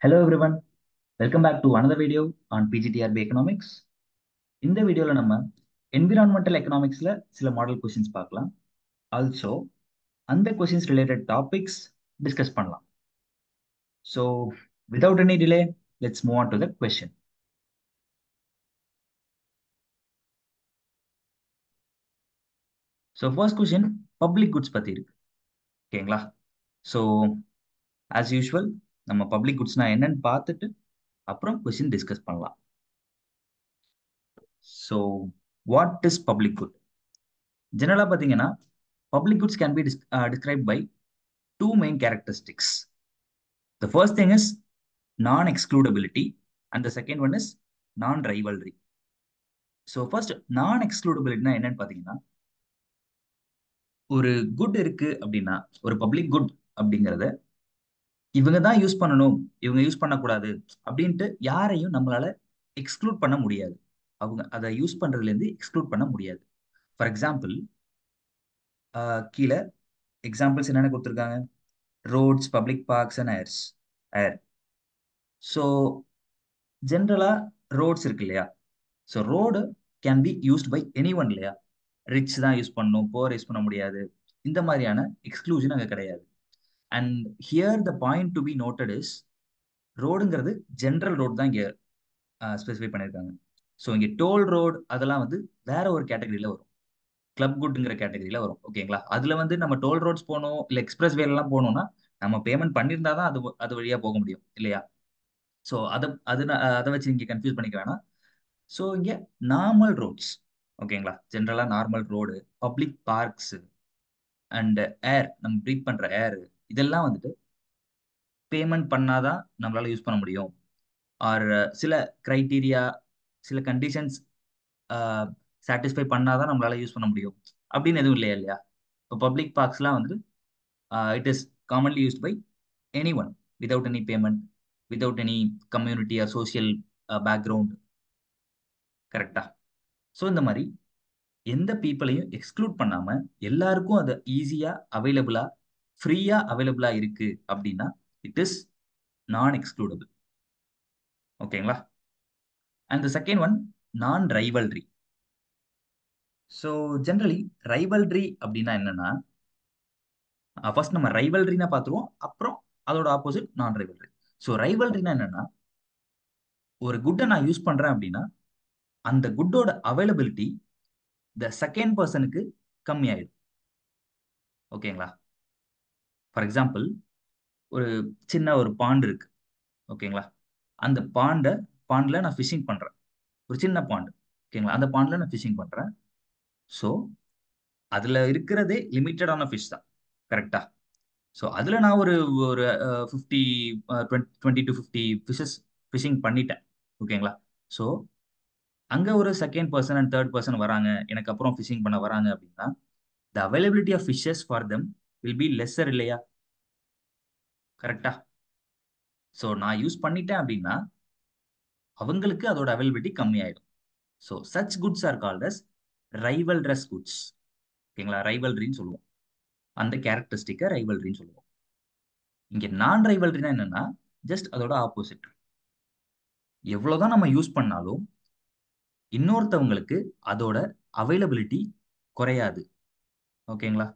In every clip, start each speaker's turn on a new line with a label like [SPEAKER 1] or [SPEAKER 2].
[SPEAKER 1] Hello everyone, welcome back to another video on PGTRB Economics. இந்த வீடியோல நம்ம environmental economicsல சில மாடல் கொஸ்டின்ஸ் பார்க்கலாம். ஆல்சோ அந்த கொஸ்டின்ஸ் ரிலேட்டட் டாபிக்ஸ் டிஸ்கஸ் பண்ணலாம். So without any delay let's move on to the question. So first question public goods பத்தி இருக்கு. ஓகேங்களா? ஸோ ஆஸ் யூஷுவல் நம்ம பப்ளிக் குட்ஸ்னா என்னன்னு பார்த்துட்டு அப்புறம் கொஸ்டின் டிஸ்கஸ் பண்ணலாம். So what is public good? ஜெனரலா பார்த்தீங்கன்னா public goods can be described by two main characteristics. The first thing is non-excludability, and the second one is non-rivalry. So first, non-excludability என்னன்னு பாத்தீங்கன்னா, ஒரு குட் இருக்கு அப்படின்னா, ஒரு public good அப்படிங்கறத இவங்க தான் யூஸ் பண்ணணும், இவங்க யூஸ் பண்ணக்கூடாது அப்படின்ட்டு யாரையும் நம்மளால எக்ஸ்க்ளூட் பண்ண முடியாது. அவங்க அதை யூஸ் பண்றதுல இருந்து எக்ஸ்க்ளூட் பண்ண முடியாது. ஃபார் எக்ஸாம்பிள், கீழே எக்ஸாம்பிள்ஸ் என்னென்ன கொடுத்துருக்காங்க? Roads, public parks and air. So ஜென்ரலா ரோட்ஸ் இருக்கு இல்லையா? So road can be used by any one இல்லையா? ரிச் தான் யூஸ் பண்ணணும், புவர் யூஸ் பண்ண முடியாது. இந்த மாதிரியான எக்ஸ்க்ளூஷன் அங்கே கிடையாது. And here the point to be noted is, ரோடுங்கிறது ஜென்ரல் ரோடு தான் இங்கே ஸ்பெசிஃபை பண்ணியிருக்காங்க. ஸோ இங்கே டோல் ரோடு அதெல்லாம் வந்து வேற ஒரு கேட்டகரியில வரும், கிளப் குட்ங்கிற கேட்டகரியில வரும். ஓகேங்களா? அதுல வந்து நம்ம டோல் ரோட்ஸ் போகணும் இல்லை எக்ஸ்பிரஸ் வேலாம் போகணும்னா நம்ம பேமெண்ட் பண்ணியிருந்தா தான் அது வழியா போக முடியும் இல்லையா? ஸோ அதை வச்சு இங்கே கன்ஃபியூஸ் பண்ணிக்க வேணாம். ஸோ இங்கே நார்மல் ரோட்ஸ், ஓகேங்களா, ஜென்ரலா normal road, public parks and ஏர், நம்ம ப்ரீத் பண்ற ஏர், இதெல்லாம் வந்துட்டு பேமெண்ட் பண்ணாதான் நம்மளால யூஸ் பண்ண முடியும். ஆர் சில கிரைட்டீரியா, சில கண்டிஷன்ஸ் சாட்டிஸ்ஃபை பண்ணாதான் நம்மளால யூஸ் பண்ண முடியும் அப்படின்னு எதுவும் இல்லையா இல்லையா? இப்போ பப்ளிக் பார்க்ஸ்லாம் வந்து it is commonly used by any one without any payment, without any community or social background. கரெக்டா? ஸோ இந்த மாதிரி எந்த பீப்புளையும் எக்ஸ்க்ளூட் பண்ணாம எல்லாருக்கும் அது ஈஸியா அவைலபிளா, ஃப்ரீயா அவைலபிளா இருக்கு அப்படின்னா இட் இஸ் நான் எக்ஸ்க்ளூடபிள். ஓகேங்களா? அண்ட் த செகண்ட் ஒன், நான் ரைவல்ரி. ஸோ ஜென்ரலி ரைவல்ரி அப்படின்னா என்னன்னா, ஃபர்ஸ்ட் நம்ம ரைவல்ரினா பார்த்துருவோம், அப்புறம் அதோட ஆப்போசிட் நான் ரைவல்ரி. ஸோ ரைவல்ரினா என்னன்னா, ஒரு குட்டை நான் யூஸ் பண்றேன் அப்படின்னா அந்த குட்டோட அவைலபிலிட்டி த செகண்ட் பர்சனுக்கு கம்மி ஆயிடும். ஓகேங்களா? ஃபார் எக்ஸாம்பிள், ஒரு சின்ன ஒரு பாண்ட் இருக்கு. ஓகேங்களா? அந்த பாண்ட்ல நான் ஃபிஷிங் பண்றேன், ஒரு சின்ன பாண்ட். ஓகேங்களா? அந்த பாண்ட்ல நான் ஃபிஷிங் பண்றேன். ஸோ அதுல இருக்கிறதே லிமிட்டடான ஃபிஷ் தான். கரெக்டா? ஸோ அதுல நான் ஒரு ஒரு 50 20 to 50 ஃபிஷஸ் ஃபிஷிங் பண்ணிட்டேன். ஓகேங்களா? ஸோ அங்க ஒரு second person and third person வராங்க, எனக்கு அப்புறம் ஃபிஷிங் பண்ண வராங்க அப்படின்னா the availability of fishes for them will be lesser இல்லையா? கரெக்டா? ஸோ நான் யூஸ் பண்ணிட்டேன் அப்படின்னா அவங்களுக்கு அதோட அவைலபிலிட்டி கம்மி ஆயிடும். So such goods are called as rivalrous goods. ஓகேங்களா? ரைவல்ரின்னு சொல்லுவோம், அந்த கேரக்டரிஸ்டிக்கை ரைவல்ரின்னு சொல்லுவோம். இங்க நான் ரைவல்ரினா என்னன்னா ஜஸ்ட் அதோட ஆப்போசிட். எவ்வளவுதான் நம்ம யூஸ் பண்ணாலும் இன்னொருத்தவங்களுக்கு அதோட அவைலபிலிட்டி குறையாது. ஓகேங்களா?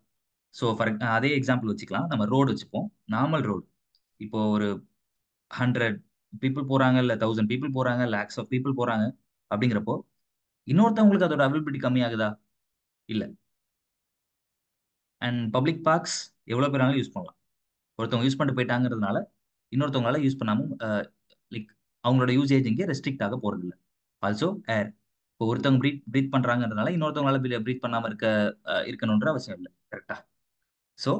[SPEAKER 1] ஸோ ஃபார் அதே எக்ஸாம்பிள் வச்சுக்கலாம், நம்ம ரோடு வச்சுப்போம், நார்மல் ரோடு. இப்போ ஒரு 100 பீப்புள் போறாங்க, இல்ல 1000 பீப்புள் போறாங்க, லேக்ஸ் ஆஃப் பீப்புள் போறாங்க அப்படிங்கிறப்போ இன்னொருத்தவங்களுக்கு அதோட அவைலபிலிட்டி கம்மி ஆகுதா? இல்ல. அண்ட் பப்ளிக் பார்க்ஸ் எவ்வளவு பேராலும் யூஸ் பண்ணலாம். ஒருத்தவங்க யூஸ் பண்ணிட்டு போயிட்டாங்கிறதுனால இன்னொருத்தவங்களால யூஸ் பண்ணாம லைக் அவங்களோட யூசேஜ் இங்கே ரெஸ்ட்ரிக்ட் ஆக போறது இல்லை. ஆல்சோ ஏர், இப்போ ஒருத்தவங்க ப்ரீத் பண்றாங்கிறதுனால இன்னொருத்தவங்களால ப்ரீத் பண்ணாம இருக்கணும்ன்ற அவசியம் இல்லை. கரெக்டா? So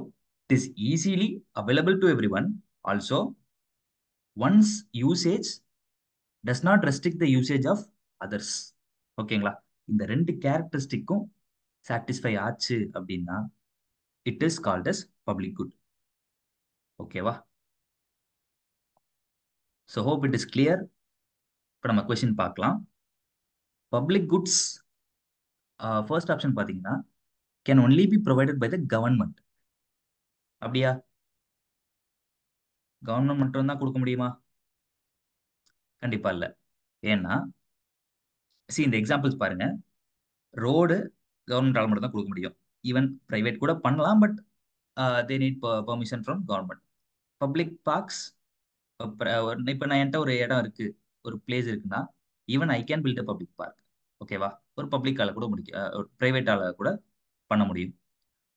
[SPEAKER 1] it is easily available to every one. Also one's usage does not restrict the usage of others. ஓகேங்களா? இந்த ரெண்டு கேரக்டரிஸ்டிக்கும் சாட்டிஸ்ஃபை ஆச்சு அப்படின்னா it is called as public good. ஓகேவா? So hope it is clear. இப்போ நம்ம கொஸ்டின் பார்க்கலாம். பப்ளிக் குட்ஸ் ஃபர்ஸ்ட் ஆப்ஷன் பார்த்தீங்கன்னா can only be provided by the government. அப்படியா? கவர்மெண்ட் மட்டும் தான் கொடுக்க முடியுமா? கண்டிப்பா இல்ல. ஏன்னா இந்த எக்ஸாம்பிள்ஸ் பாருங்க. ரோடு கவர்மெண்டால மட்டும் தான் கொடுக்க முடியும். ஈவன் பிரைவேட் கூட பண்ணலாம், but they need permission from government. Public parks, இப்ப நான் என்கிட்ட ஒரு இடம் இருக்கு, ஒரு பிளேஸ் இருக்குன்னா, even I can build a public park. ஓகேவா? ஒரு பப்ளிக்கால கூட ஒரு பிரைவேட்டால கூட பண்ண முடியும்.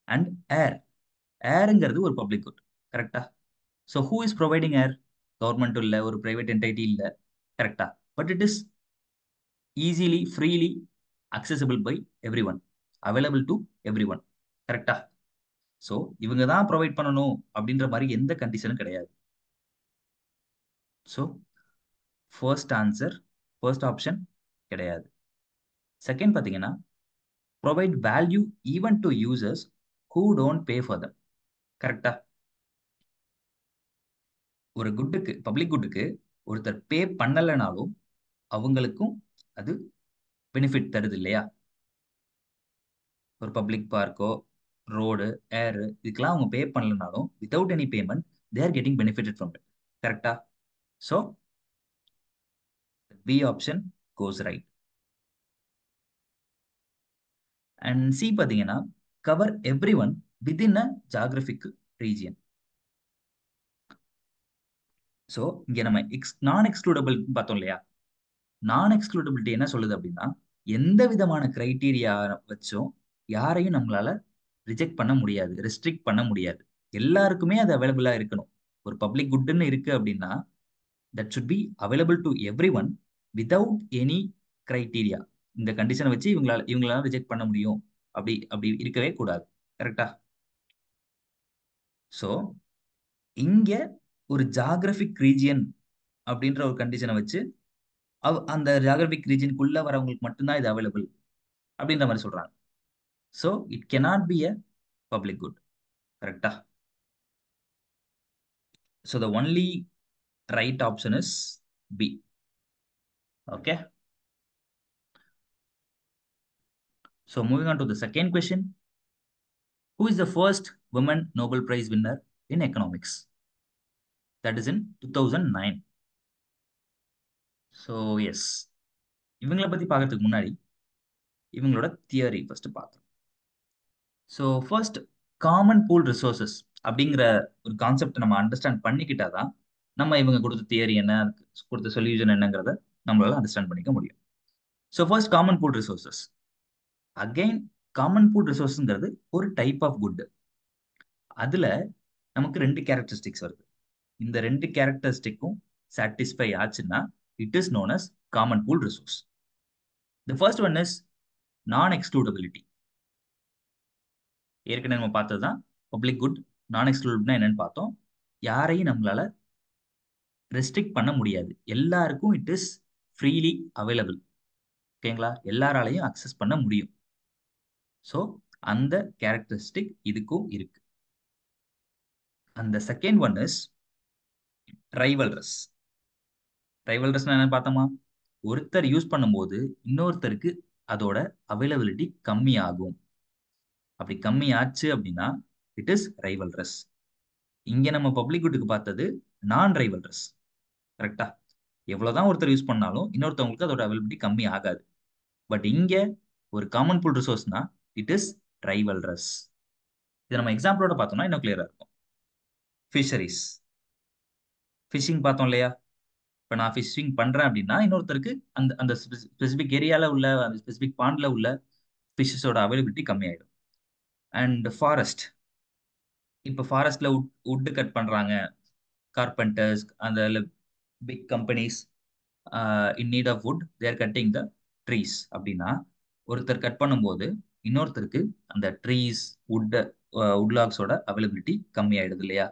[SPEAKER 1] அண்ட் ஏர், ஏருங்கிறது ஒரு பப்ளிக் குட். கரெக்டா? So who is providing air? Government இல்ல, ஒரு பிரைவேட் என்டைட்டி இல்ல. கரெக்டா? But it is easily freely accessible by every one, available to every one. கரெக்டா? ஸோ இவங்க தான் ப்ரொவைட் பண்ணணும் அப்படின்ற மாதிரி எந்த கண்டிஷனும் கிடையாது. So first answer, first option கிடையாது. செகண்ட் பார்த்தீங்கன்னா, provide value even to users who don't pay for them. கரெக்டா? ஒரு குட்டுக்கு, பப்ளிக் குட்டுக்கு ஒருத்தர் பே பண்ணலைனாலும் அவங்களுக்கும் அது பெனிஃபிட் தருது இல்லையா? ஒரு பப்ளிக் பார்க்கோ, ரோடு, ஏர், இதுக்கெல்லாம் அவங்க பே பண்ணலனாலும் without any payment they are getting benefitted from it. கரெக்டா? So B option goes right. And C பார்த்தீங்கன்னா, cover every one within a geographic region. So இங்க நம்ம நான் எக்ஸ்க்ளூடபிள் பார்த்தோம் இல்லையா? நான் எக்ஸ்க்ளூடபிலிட்டி என்ன சொல்லுது அப்படின்னா, எந்த விதமான கிரைட்டீரியா வச்சும் யாரையும் நம்மளால ரிஜெக்ட் பண்ண முடியாது, ரெஸ்ட்ரிக்ட் பண்ண முடியாது. எல்லாருக்குமே அது அவைலபிளா இருக்கணும். ஒரு பப்ளிக் குட்னு இருக்கு அப்படின்னா, that should be available to every one without any criteria. இந்த கண்டிஷனை வச்சு இவங்களால ரிஜெக்ட் பண்ண முடியும் அப்படி அப்படி இருக்கவே கூடாது. கரெக்டா? ஸோ இங்க ஒரு ஜாகிரபிக் ரீஜியன் அப்படின்ற ஒரு கண்டிஷனை வச்சு அந்த ஜாகிரபிக் ரீஜனுக்குள்ள வரவங்களுக்கு மட்டும்தான் இது அவைலபிள் அப்படின்ற மாதிரி சொல்றாங்க. So it cannot be a public good. கரெக்டா? So the only right option is B. Okay. So moving on to the second question. Who is the first women Nobel prize winner in economics? That is in 2009. So yes, இவங்களை பத்தி பார்க்கறதுக்கு முன்னாடி இவங்களோட theory first பார்த்தோம். So first, common pool resources அப்படிங்கிற ஒரு concept நம்ம understand பண்ணிக்கிட்டாதான் நம்ம இவங்க கொடுத்த தியரி என்ன, கொடுத்த சொல்யூஷன் என்னங்கிறத நம்மளால அண்டர்ஸ்டாண்ட் பண்ணிக்க முடியும். So first, common pool resources. Again, common pool ரிசோர்ஸ்ங்கிறது ஒரு டைப் ஆஃப் குட். அதுல நமக்கு ரெண்டு கேரக்டரிஸ்டிக்ஸ் வருது. இந்த ரெண்டு கேரக்டரிஸ்டிக்கும் சாட்டிஸ்ஃபை ஆச்சுன்னா it is known as common pool resource. The first one is non excludability. ஏற்கனவே நம்ம பார்த்தது தான் பப்ளிக் குட். நான் எக்ஸ்க்ளூடபிள்னா என்னன்னு பார்த்தோம். யாரையும் நம்மளால ரெஸ்ட்ரிக்ட் பண்ண முடியாது, எல்லாருக்கும் இட் இஸ் ஃப்ரீலி அவைலபிள். ஓகேங்களா? எல்லாராலையும் அக்சஸ் பண்ண முடியும். ஸோ அந்த கேரக்டரிஸ்டிக் இதுக்கும் இருக்கு. அந்த செகண்ட் ஒன் இஸ் ரைவல்ரஸ். ரைவல்ரஸ் என்ன பார்த்தோமா? ஒருத்தர் யூஸ் பண்ணும்போது இன்னொருத்தருக்கு அதோட அவைலபிலிட்டி கம்மி ஆகும். அப்படி கம்மி ஆச்சு அப்படின்னா இட் இஸ் ரைவல்ரஸ். இங்க நம்ம பப்ளிக் குட்டுக்கு பார்த்தது நான் ரைவல்ரஸ். கரெக்டா? எவ்வளவுதான் ஒருத்தர் யூஸ் பண்ணாலும் இன்னொருத்தவங்களுக்கு அதோட அவைலபிலிட்டி கம்மி ஆகாது. பட் இங்க ஒரு காமன் புல் ரிசோர்ஸ்னா இட் இஸ் ரைவல்ரஸ். இதை நம்ம எக்ஸாம்பிளோட பார்த்தோம்னா இன்னும் கிளியரா இருக்கும். ஃபிஷரிஸ், ஃபிஷிங் பார்த்தோம் இல்லையா? இப்போ நான் ஃபிஷிங் பண்றேன் அப்படின்னா இன்னொருத்தருக்கு அந்த அந்த ஸ்பெசிபிக் ஏரியால உள்ள அந்த ஸ்பெசிபிக் பாண்ட்ல உள்ள ஃபிஷஸோட அவைலபிலிட்டி கம்மியாயிடும். அண்ட் ஃபாரஸ்ட், இப்போ ஃபாரஸ்ட்ல வுட் கட் பண்றாங்க, கார்பெண்டர்ஸ், அந்த big companies in need of wood, they're cutting the trees அப்படின்னா ஒருத்தர் கட் பண்ணும்போது இன்னொருத்தருக்கு அந்த ட்ரீஸ், வுட்லாக்ஸோட அவைலபிலிட்டி கம்மி ஆயிடுது இல்லையா?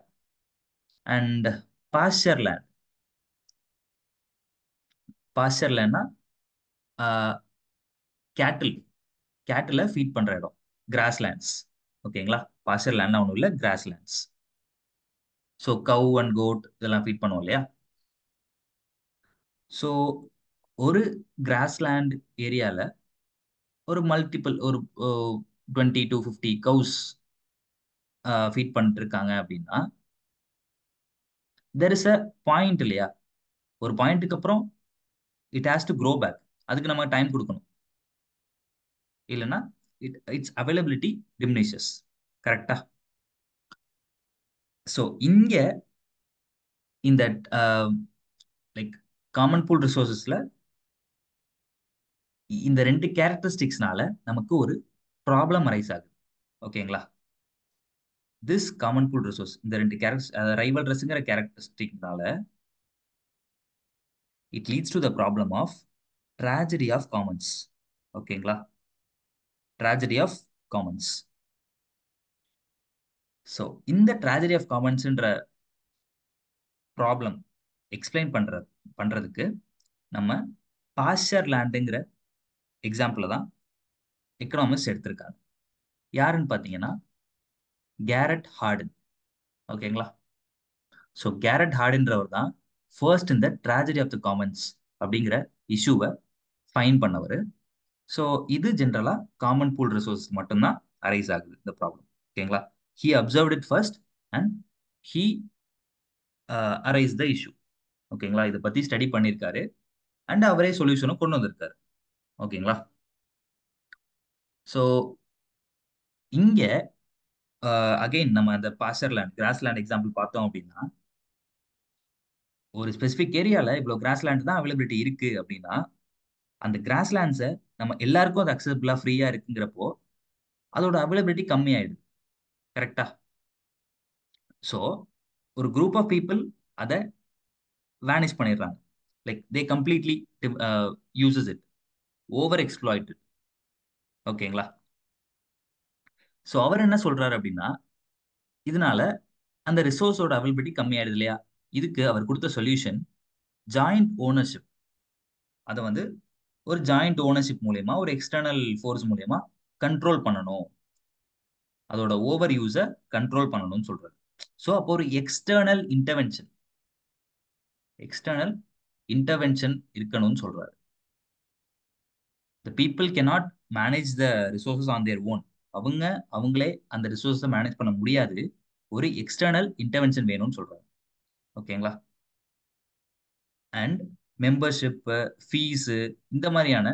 [SPEAKER 1] And பாஸ்சர் land. பாஸ்சர் லேண்ட்னா கேட்டில், கேட்டில ஃபீட் பண்ற இடம், கிராஸ் லேண்ட்ஸ். ஓகேங்களா? பாஸ்சர் லேண்ட்னா ஒன்றும் இல்லை, grass lands. So cow and goat இதெல்லாம் ஃபீட் பண்ணுவோம் இல்லையா? ஸோ ஒரு கிராஸ்லேண்ட் ஏரியால ஒரு மல்டிபிள், ஒரு 20 to 50 கவுஸ் ஃபீட் பண்ணிட்டு இருக்காங்க அப்படின்னா தெர் இஸ் அ பாயிண்ட் இல்லையா? ஒரு பாயிண்ட்டுக்கு அப்புறம் it has to grow bag. அதுக்கு நம்ம டைம் கொடுக்கணும். இல்லைன்னா இட்ஸ் அவைலபிலிட்டி டிமினிஷஸ். கரெக்டா? ஸோ இங்க இந்த லைக் காமன் பூல் ரிசோர்சஸ்ல இந்த ரெண்டு கேரக்டரிஸ்டிக்ஸ்னால நமக்கு ஒரு ப்ராப்ளம் அரைஸ் ஆகுது. ஓகேங்களா? திஸ் காமன் பூல் ரிசோர்ஸ், இந்த ரெண்டு ரைவல் ரெஸ்ங்கிற கேரக்டரிஸ்டிக்னால it leads to the problem of tragedy of commons. ஓகேங்களா? Tragedy of commons. ஸோ இந்த ட்ராஜடி ஆஃப் காமன்ஸ்ன்ற ப்ராப்ளம் எக்ஸ்பிளைன் பண்றதுக்கு நம்ம பாஸ்டர் லேண்டுங்கிற எக்ஸாம்பிள் தான் எக்கனாமிஸ்ட் எடுத்திருக்காங்க. யாருன்னு பார்த்தீங்கன்னா கேரட் ஹார்டன். ஓகேங்களா? ஸோ கேரட் ஹார்டின்றவர் தான் ஃபர்ஸ்ட் இந்த ட்ராஜடி ஆஃப் த காமன்ஸ் அப்படிங்கிற இஷ்யூவை ஃபைன் பண்ணவர். ஸோ இது ஜென்ரலா காமன் பூல் ரிசோர்ஸ் மட்டும்தான் அரைஸ் ஆகுது இந்த ப்ராப்ளம். ஓகேங்களா? He observed it first and he arise the issue. ஓகேங்களா? இதை பத்தி ஸ்டடி பண்ணியிருக்காரு அண்ட் அவரே சொல்யூஷனும் கொண்டு வந்திருக்காரு. ஓகேங்களா? ஸோ இங்க அகைன் நம்ம அந்த pastor land cross land example பார்த்தோம் அப்படின்னா, ஒரு ஸ்பெசிபிக் ஏரியால இவ்வளவு கிராஸ் லேண்ட் தான் அவைலபிலிட்டி இருக்கு அப்படின்னா, அந்த கிராஸ் லேண்ட்ஸை நம்ம எல்லாருக்கும் அது அக்சசபிளா ஃப்ரீயா இருக்குங்கிறப்போ அதோட அவைலபிலிட்டி கம்மி ஆயிடுது. கரெக்டா? ஸோ ஒரு குரூப் ஆஃப் பீப்புள் அதை வேனிஷ் பண்ணிடுறாங்க. Like they completely uses it, over exploit. ஓகேங்களா? ஸோ அவர் என்ன சொல்றாரு அப்படின்னா, இதனால அந்த ரிசோர்ஸோட அவைலபிலிட்டி கம்மி ஆயிடுது இல்லையா? இதுக்கு அவர் கொடுத்த சொல்யூஷன் ஜாயிண்ட் ஓனர்ஷிப். அதை வந்து ஒரு ஜாயிண்ட் ஓனர்ஷிப் மூலியமா, ஒரு எக்ஸ்டர்னல் ஃபோர்ஸ் மூலியமா கண்ட்ரோல் பண்ணணும், அதோட ஓவர் யூஸை கண்ட்ரோல் பண்ணணும்னு சொல்றாரு. ஸோ அப்போ ஒரு எக்ஸ்டர்னல் இன்டர்வென்ஷன் இருக்கணும்னு சொல்றாரு. The people cannot manage the resources on their own. அவங்களே அந்த ரிசோர்ஸை மேனேஜ் பண்ண முடியாது, ஒரு எக்ஸ்டர்னல் இன்டர்வென்ஷன் வேணும்னு சொல்றாரு. ஓகேங்களா? அண்ட் மெம்பர்ஷிப், ஃபீஸு, இந்த மாதிரியான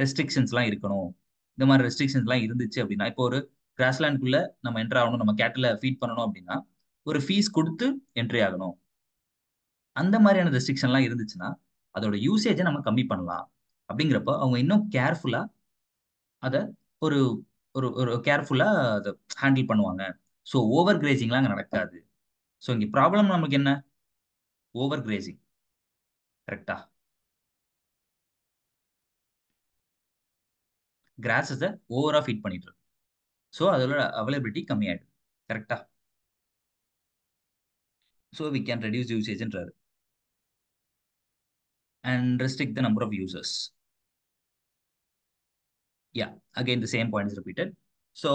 [SPEAKER 1] ரெஸ்ட்ரிக்ஷன்ஸ்லாம் இருக்கணும். இந்த மாதிரி ரெஸ்ட்ரிக்ஷன்ஸ்லாம் இருந்துச்சு அப்படின்னா, இப்போ ஒரு கிராஸ்லேண்ட்குள்ள நம்ம என்ட்ரு ஆகணும், நம்ம கேட்டில் ஃபீட் பண்ணணும் அப்படின்னா ஒரு ஃபீஸ் கொடுத்து என்ட்ரி ஆகணும். அந்த மாதிரியான ரெஸ்ட்ரிக்ஷன்லாம் இருந்துச்சுன்னா அதோட யூசேஜை நம்ம கம்மி பண்ணலாம். அப்படிங்கிறப்ப அவங்க இன்னும் கேர்ஃபுல்லா அதை ஒரு ஒரு ஒரு கேர்ஃபுல்லா அதை ஹேண்டில் பண்ணுவாங்க. ஸோ ஓவர் கிரேசிங்லாம் அங்கே நடக்காது. ஸோ இங்கே ப்ராப்ளம் நமக்கு என்ன? Over grazing. கரெக்டா? கிராஸஸை ஓவரா ஃபீட் பண்ணிட்டு இருக்கு. ஸோ அதோட அவைலபிலிட்டி கம்மியாயிடுது. கரெக்டா? ஸோ வி கேன் ரெடியூஸ் யூசேஜ்ன்றாரு and restrict the number of users. Yeah, again the same point is repeated. So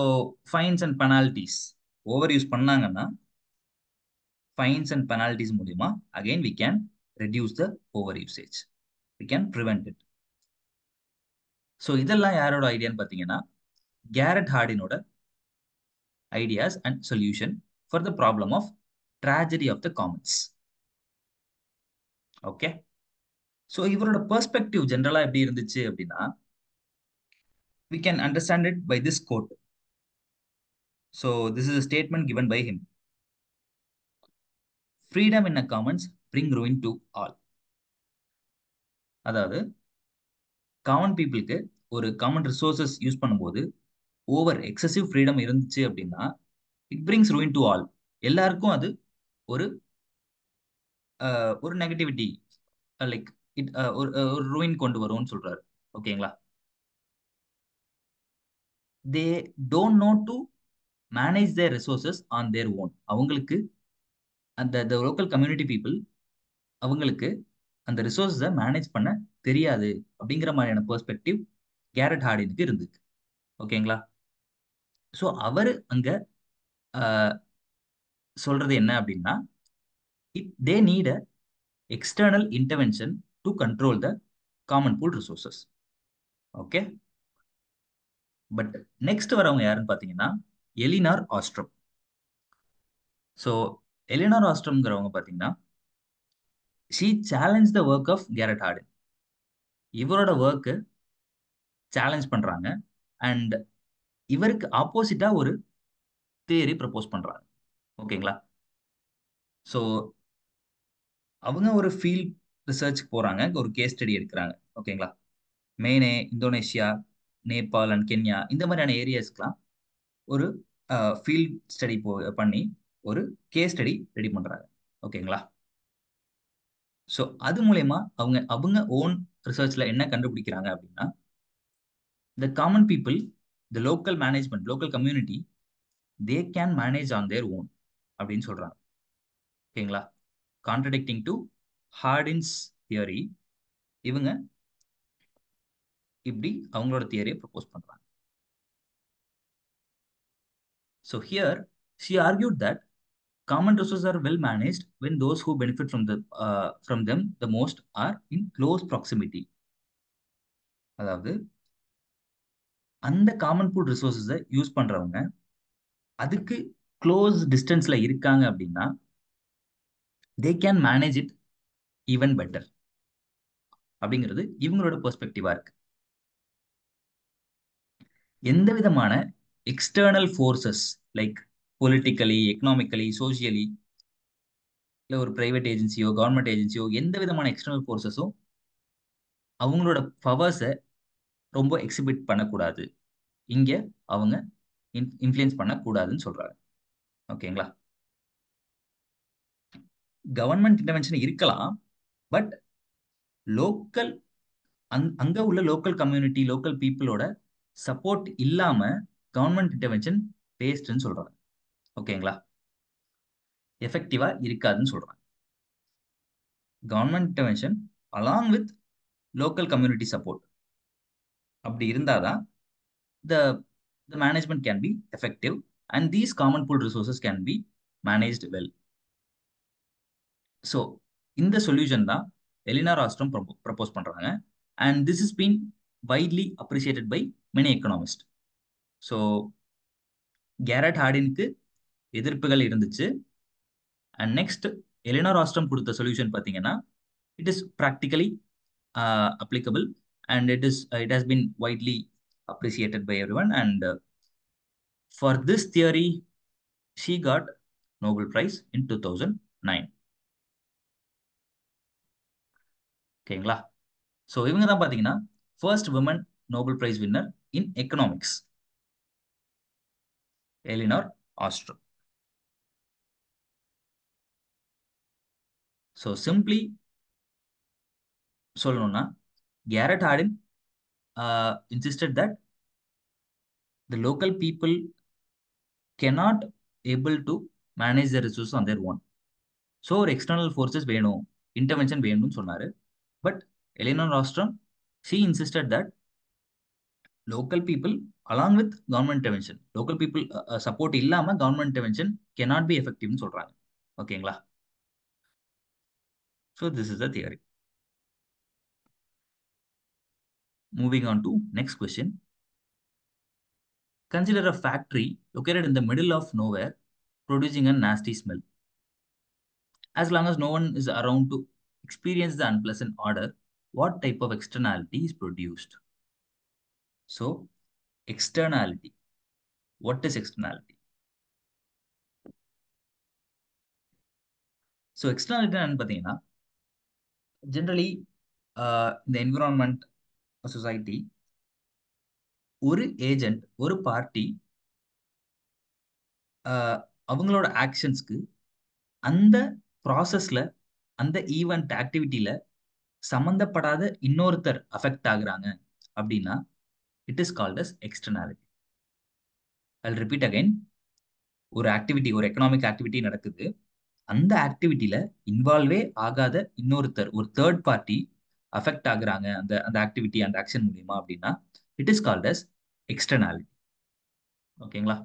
[SPEAKER 1] fines and penalties overuse பண்ணாங்கன்னா fines and penalties மூலியமா again we can reduce the over usage, we can prevent it. So இதெல்லாம் யாரோட ஐடியான்னு பார்த்தீங்கன்னா Garrett ஹார்டினோட ideas and solution for the problem of tragedy of the commons. Okay? So இவரோட perspective ஜென்ரலா எப்படி இருந்துச்சு அப்படின்னா, we can understand it by this quote. So this is a statement given by him. Freedom in a commons bring ruin to all. அதாவது common பீப்புளுக்கு ஒரு common resources use பண்ணும்போது over excessive freedom இருந்துச்சு அப்படின்னா it brings ruin to all. எல்லாருக்கும் அது ஒரு ஒரு நெகட்டிவிட்டி, லைக் இட் ஒரு ரூயின் கொண்டு வரும்னு சொல்றாரு. ஓகேங்களா? They don't know to manage their resources on their own. அவங்களுக்கு அந்த லோக்கல் கம்யூனிட்டி பீப்புள் அவங்களுக்கு அந்த ரிசோர்ஸை மேனேஜ் பண்ண தெரியாது அப்படிங்கிற மாதிரியான பெர்ஸ்பெக்டிவ் கேரட் ஹார்டினுக்கு இருந்துச்சு. ஓகேங்களா? ஸோ அவர் அங்க சொல்றது என்ன அப்படின்னா, they need a external intervention to control the common pool resources. Okay? But next வரவங்க யாருன்னு பார்த்தீங்கன்னா எலினார் ஆஸ்ட்ரம். ஸோ எலினார் ஆஸ்ட்ரம்ங்கிறவங்க பார்த்தீங்கன்னா she challenge the work of Garrett Hardin. இவரோட ஒர்க்கு சேலஞ்ச் பண்றாங்க. அண்ட் இவருக்கு ஆப்போசிட்டா ஒரு தியரி ப்ரப்போஸ் பண்றாங்க. ஓகேங்களா? ஸோ அவங்க ஒரு ஃபீல்ட் ரிசர்ச்சுக்கு போறாங்க, ஒரு கேஸ் ஸ்டடி எடுக்கிறாங்க. ஓகேங்களா? மெயினே இந்தோனேஷியா, நேபாள் அண்ட் கென்யா இந்த மாதிரியான ஏரியாஸ்க்குலாம் ஒரு ஃபீல்ட் ஸ்டடி பண்ணி ஒரு கேஸ் ஸ்டடி ரெடி பண்றாங்க. ஓகேங்களா? ஸோ அது மூலயமா அவங்க அவங்க ஓன் ரிசர்ச்ல என்ன கண்டுபிடிக்கிறாங்க அப்படின்னா, the common people, the local management, local community, they can manage on their own அப்படின்னு சொல்றாங்க. ஓகேங்களா? கான்ட்ரடிக்டிங் டு ஹார்டின்ஸ் தியரி, இவங்க இப்படி அவங்களோட தியரியை ப்ரப்போஸ் பண்றாங்க. So here she argued that common resources are well managed when those who benefit from them the most are in close proximity. அதாவது அந்த காமன் பூல் ரிசோர்ஸஸை யூஸ் பண்றவங்க அதுக்கு க்ளோஸ் டிஸ்டன்ஸ்ல இருக்காங்க அப்படின்னா they can manage it even better அப்படிங்கிறது இவங்களோட பெர்ஸ்பெக்டிவா இருக்கு. எந்த விதமான external forces like politically, economically, socially, இல்லை ஒரு பிரைவேட் ஏஜென்சியோ கவர்மெண்ட் ஏஜென்சியோ எந்த விதமான எக்ஸ்டர்னல் ஃபோர்ஸஸும் அவங்களோட பவர்ஸை ரொம்ப எக்ஸிபிட் பண்ணக்கூடாது, இங்க அவங்க இன்ஃப்ளூயன்ஸ் பண்ணக்கூடாதுன்னு சொல்றாங்க. ஓகேங்களா? கவர்மெண்ட் இன்டர்வென்ஷன் இருக்கலாம், பட் லோக்கல் அங்க உள்ள லோக்கல் கம்யூனிட்டி, லோக்கல் பீப்புளோட சப்போர்ட் இல்லாம கவர்மெண்ட் இன்டர்வென்ஷன் வேஸ்ட்னு சொல்றாங்க. ஓகேங்களா? எஃபெக்டிவா இருக்காதுன்னு சொல்றாங்க. Government intervention along with local community support அப்படி இருந்தாதான் the the management can be effective and these common pool resources can be managed well. So இந்த சொல்யூஷன் தான் எலினார் ஆஸ்ட்ரம் ப்ரப்போஸ் பண்றாங்க. And this is been widely appreciated by many economist. So Garrett ஹார்டினுக்கு எதிர்ப்புகள் இருந்துச்சு. And next Elinor Ostrom கொடுத்த solution பார்த்தீங்கன்னா it is practically applicable and it has been widely appreciated by everyone, and for this theory she got Nobel Prize in 2009. ஓகேங்களா? So இவங்க தான் பார்த்தீங்கன்னா first women Nobel prize winner in economics, Elinor Ostrom. So simply சொல்லணும்னா Garrett Hardin insisted that the local people cannot able to manage their resources on their own. So ஒரு external forces வேணும், intervention வேணும்னு சொன்னாரு. But Elinor Ostrom she insisted that local people along with government intervention, local people support இல்லாம government intervention cannot be effective னு சொல்றாங்க. ஓகேங்களா? So this is the theory. Moving on to next question. Consider a factory located in the middle of nowhere producing a nasty smell. As long as no one is around to experience the unpleasant odor, what type of externality is produced? So, externality. What is externality? So, externality என்னன்னு பார்த்தீங்கன்னா generally இந்த environment, society, ஒரு agent, ஒரு party அவங்களோட ஆக்ஷன்ஸ்க்கு அந்த ப்ராசஸ்ல, அந்த event ஆக்டிவிட்டியில சம்பந்தப்படாத இன்னொருத்தர் அஃபெக்ட் ஆகுறாங்க அப்படின்னா it is called as externality. I repeat again. ஒரு ஆக்டிவிட்டி, ஒரு எக்கனாமிக் ஆக்டிவிட்டி நடக்குது, அந்த ஆக்டிவிட்டியில இன்வால்வே ஆகாத இன்னொருத்தர், ஒரு தேர்ட் பார்ட்டி அஃபெக்ட் ஆகுறாங்க அந்த அந்த ஆக்டிவிட்டி அந்த ஆக்ஷன் மூலியமா அப்படின்னா it is called as externality. ஓகேங்களா?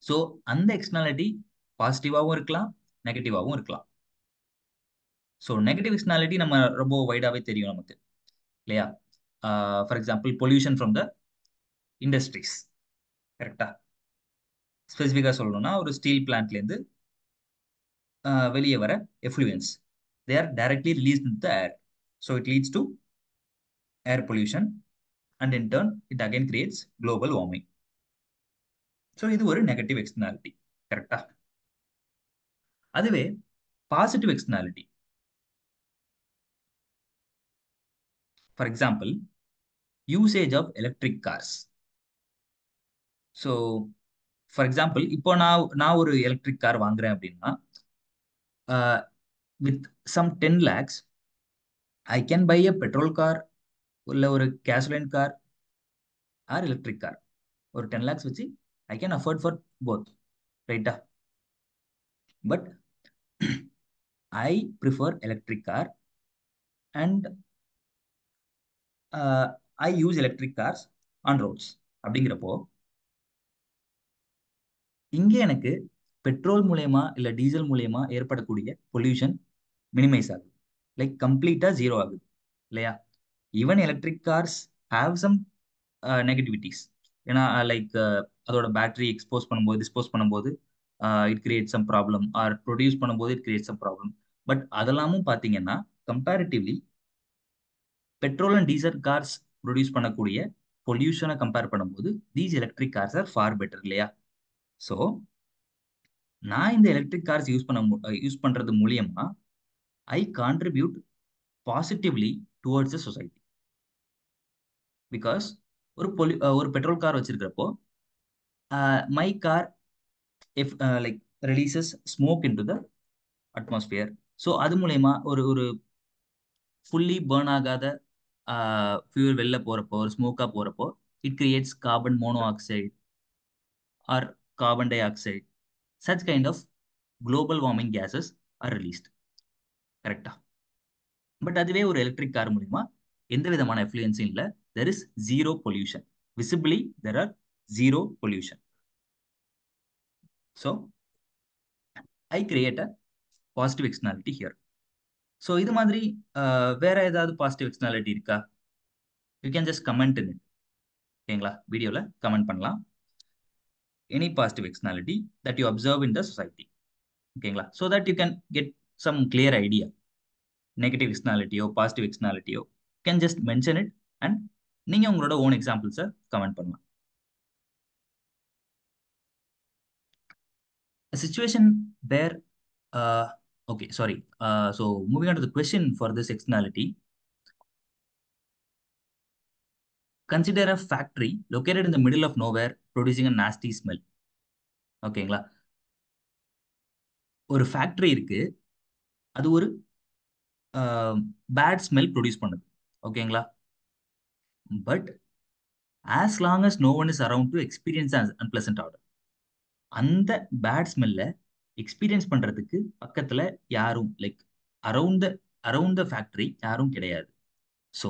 [SPEAKER 1] ஸோ அந்த எக்ஸ்டர்னாலிட்டி பாசிட்டிவாகவும் இருக்கலாம், நெகட்டிவாகவும் இருக்கலாம். ஸோ நெகட்டிவ் எக்ஸ்டர்னாலிட்டி நம்ம ரொம்ப வைடாவே தெரியும் நமக்கு, இல்லையா? For example pollution from the industries. கரெக்டா? ஸ்பெசிஃபிக்காக சொல்லணும்னா ஒரு ஸ்டீல் பிளான்ட்லேருந்து வெளியே வர effluents, they are directly released into the air, so it leads to air pollution, and in turn it again creates global warming. So இது ஒரு நெகட்டிவ் எக்ஸ்டர்னாலிட்டி. கரெக்டா? அதுவே positive externality, for example usage of electric cars. So for example இப்போ நான் ஒரு electric car வாங்குறேன் அப்படின்னா, with some 10 lakhs I can buy a petrol car, இல்லை ஒரு gasoline car or electric car. ஒரு 10 lakhs வச்சு I can afford for both, ரைட்டா? But I prefer electric car and I use electric cars on roads. அப்படிங்கிறப்போ இங்கே எனக்கு petrol மூலயமா இல்லை டீசல் மூலயமா ஏற்படக்கூடிய பொல்யூஷன் மினிமைஸ் ஆகுது, லைக் கம்ப்ளீட்டா ஜீரோ ஆகுது இல்லையா? Even electric cars have some negativities. ஏன்னா லைக் அதோட பேட்டரி எக்ஸ்போஸ் பண்ணும்போது டிஸ்போஸ் பண்ணும்போது it create some problem, or produce பண்ணும்போது it create some problem. But அதெல்லாமும் பார்த்தீங்கன்னா comparatively petrol and diesel cars produce பண்ணக்கூடிய பொல்யூஷனை கம்பேர் பண்ணும்போது these electric cars are far better இல்லையா? ஸோ நான் இந்த எலக்ட்ரிக் கார்ஸ் யூஸ் பண்றது மூலியமா I contribute positively towards the society. Because ஒரு பெட்ரோல் கார் வச்சிருக்கிறப்போ my car if like releases smoke into the atmosphere. So அது மூலயமா ஒரு ஒரு ஃபுல்லி பேர்ன் ஆகாத ஃபியூல் வெளில போறப்போ, ஒரு ஸ்மோக்கா போறப்போ it creates carbon monoxide or carbon dioxide. Such kind of global warming gases are released. கரெக்டா? பட் அதுவே ஒரு எலக்ட்ரிக் கார் மூலியமா எந்த விதமான எஃப்ளூயன்ஸும் இல்லை. There is zero pollution. Visibly there are zero pollution. So I create a positive externality here. So இது மாதிரி வேற ஏதாவது பாசிட்டிவ் எக்ஸ்டர்னாலிட்டி இருக்கா? You can just comment in it. ஓகேங்களா? வீடியோவில் கமெண்ட் பண்ணலாம். Any positive externality that you observe in the society. ஓகேங்களா? So that you can get some clear idea. Negative எக்ஸ்டர்னாலிட்டியோ பாசிட்டிவ் எக்ஸ்டர்னாலிட்டியோ can just mention it and நீங்கள் உங்களோட own எக்ஸாம்பிள்ஸை comment பண்ணலாம். A situation where okay, sorry, so moving on to the question for this externality, consider a factory located in the middle of nowhere producing a nasty smell. ஓகேங்களா? ஒரு factory இருக்கு, அது ஒரு bad smell produce பண்ணுது. ஓகேங்களா? But as long as no one is around to experience unpleasant odour, அந்த bad ஸ்மெல்ல experience பண்றதுக்கு பக்கத்துல யாரும், like around around the factory யாரும் கிடையாது. ஸோ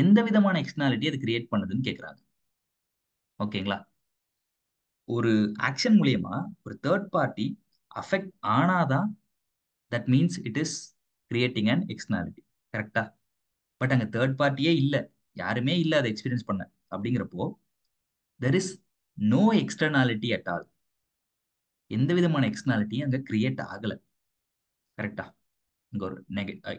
[SPEAKER 1] எந்த விதமான எக்ஸ்டர்னாலிட்டி அது கிரியேட் பண்ணுதுன்னு கேட்குறாங்க. ஓகேங்களா? ஒரு ஆக்ஷன் மூலியமா ஒரு தேர்ட் பார்ட்டி அஃபெக்ட் ஆனாதான் that means it is creating an externality. கரெக்டா? பட் அங்க தேர்ட் பார்ட்டியே இல்லை, யாருமே இல்லை அதை எக்ஸ்பீரியன்ஸ் பண்ண. அப்படிங்கிறப்போ there is no externality at all. எந்த விதமான எக்ஸ்டர்னாலிட்டியும் அங்க கிரியேட் ஆகல. கரெக்டா? இங்க ஒரு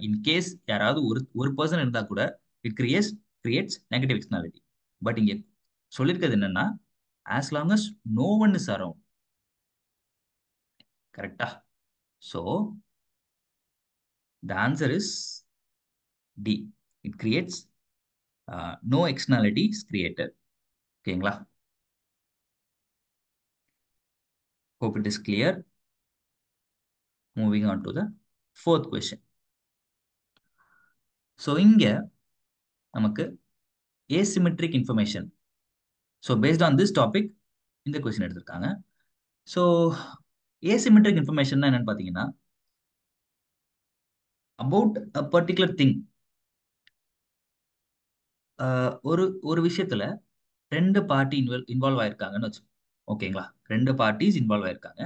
[SPEAKER 1] இன்கேஸ் யாராவது ஒரு ஒரு பர்சன் இருந்தா கூட it creates negative externality. But இங்க சொல்லியிருக்கிறது என்னன்னா as long as no one is around. கரெக்டா? so the answer is D. It creates no externality is created. ஓகேங்களா? hope it is clear. Moving on to the fourth question. so இங்க நமக்கு asymmetric information. so based on this topic இந்த question எடுத்திருக்காங்க. so asymmetric information என்னன்னு பாத்தீங்கன்னா about a particular thing. ஒரு ஒரு விஷயத்துல ரெண்டு பார்ட்டி இன்வால்வ் ஆயிருக்காங்கன்னு வச்சு. ஓகேங்களா? ரெண்டு பார்ட்டிஸ் இன்வால்வ் ஆயிருக்காங்க.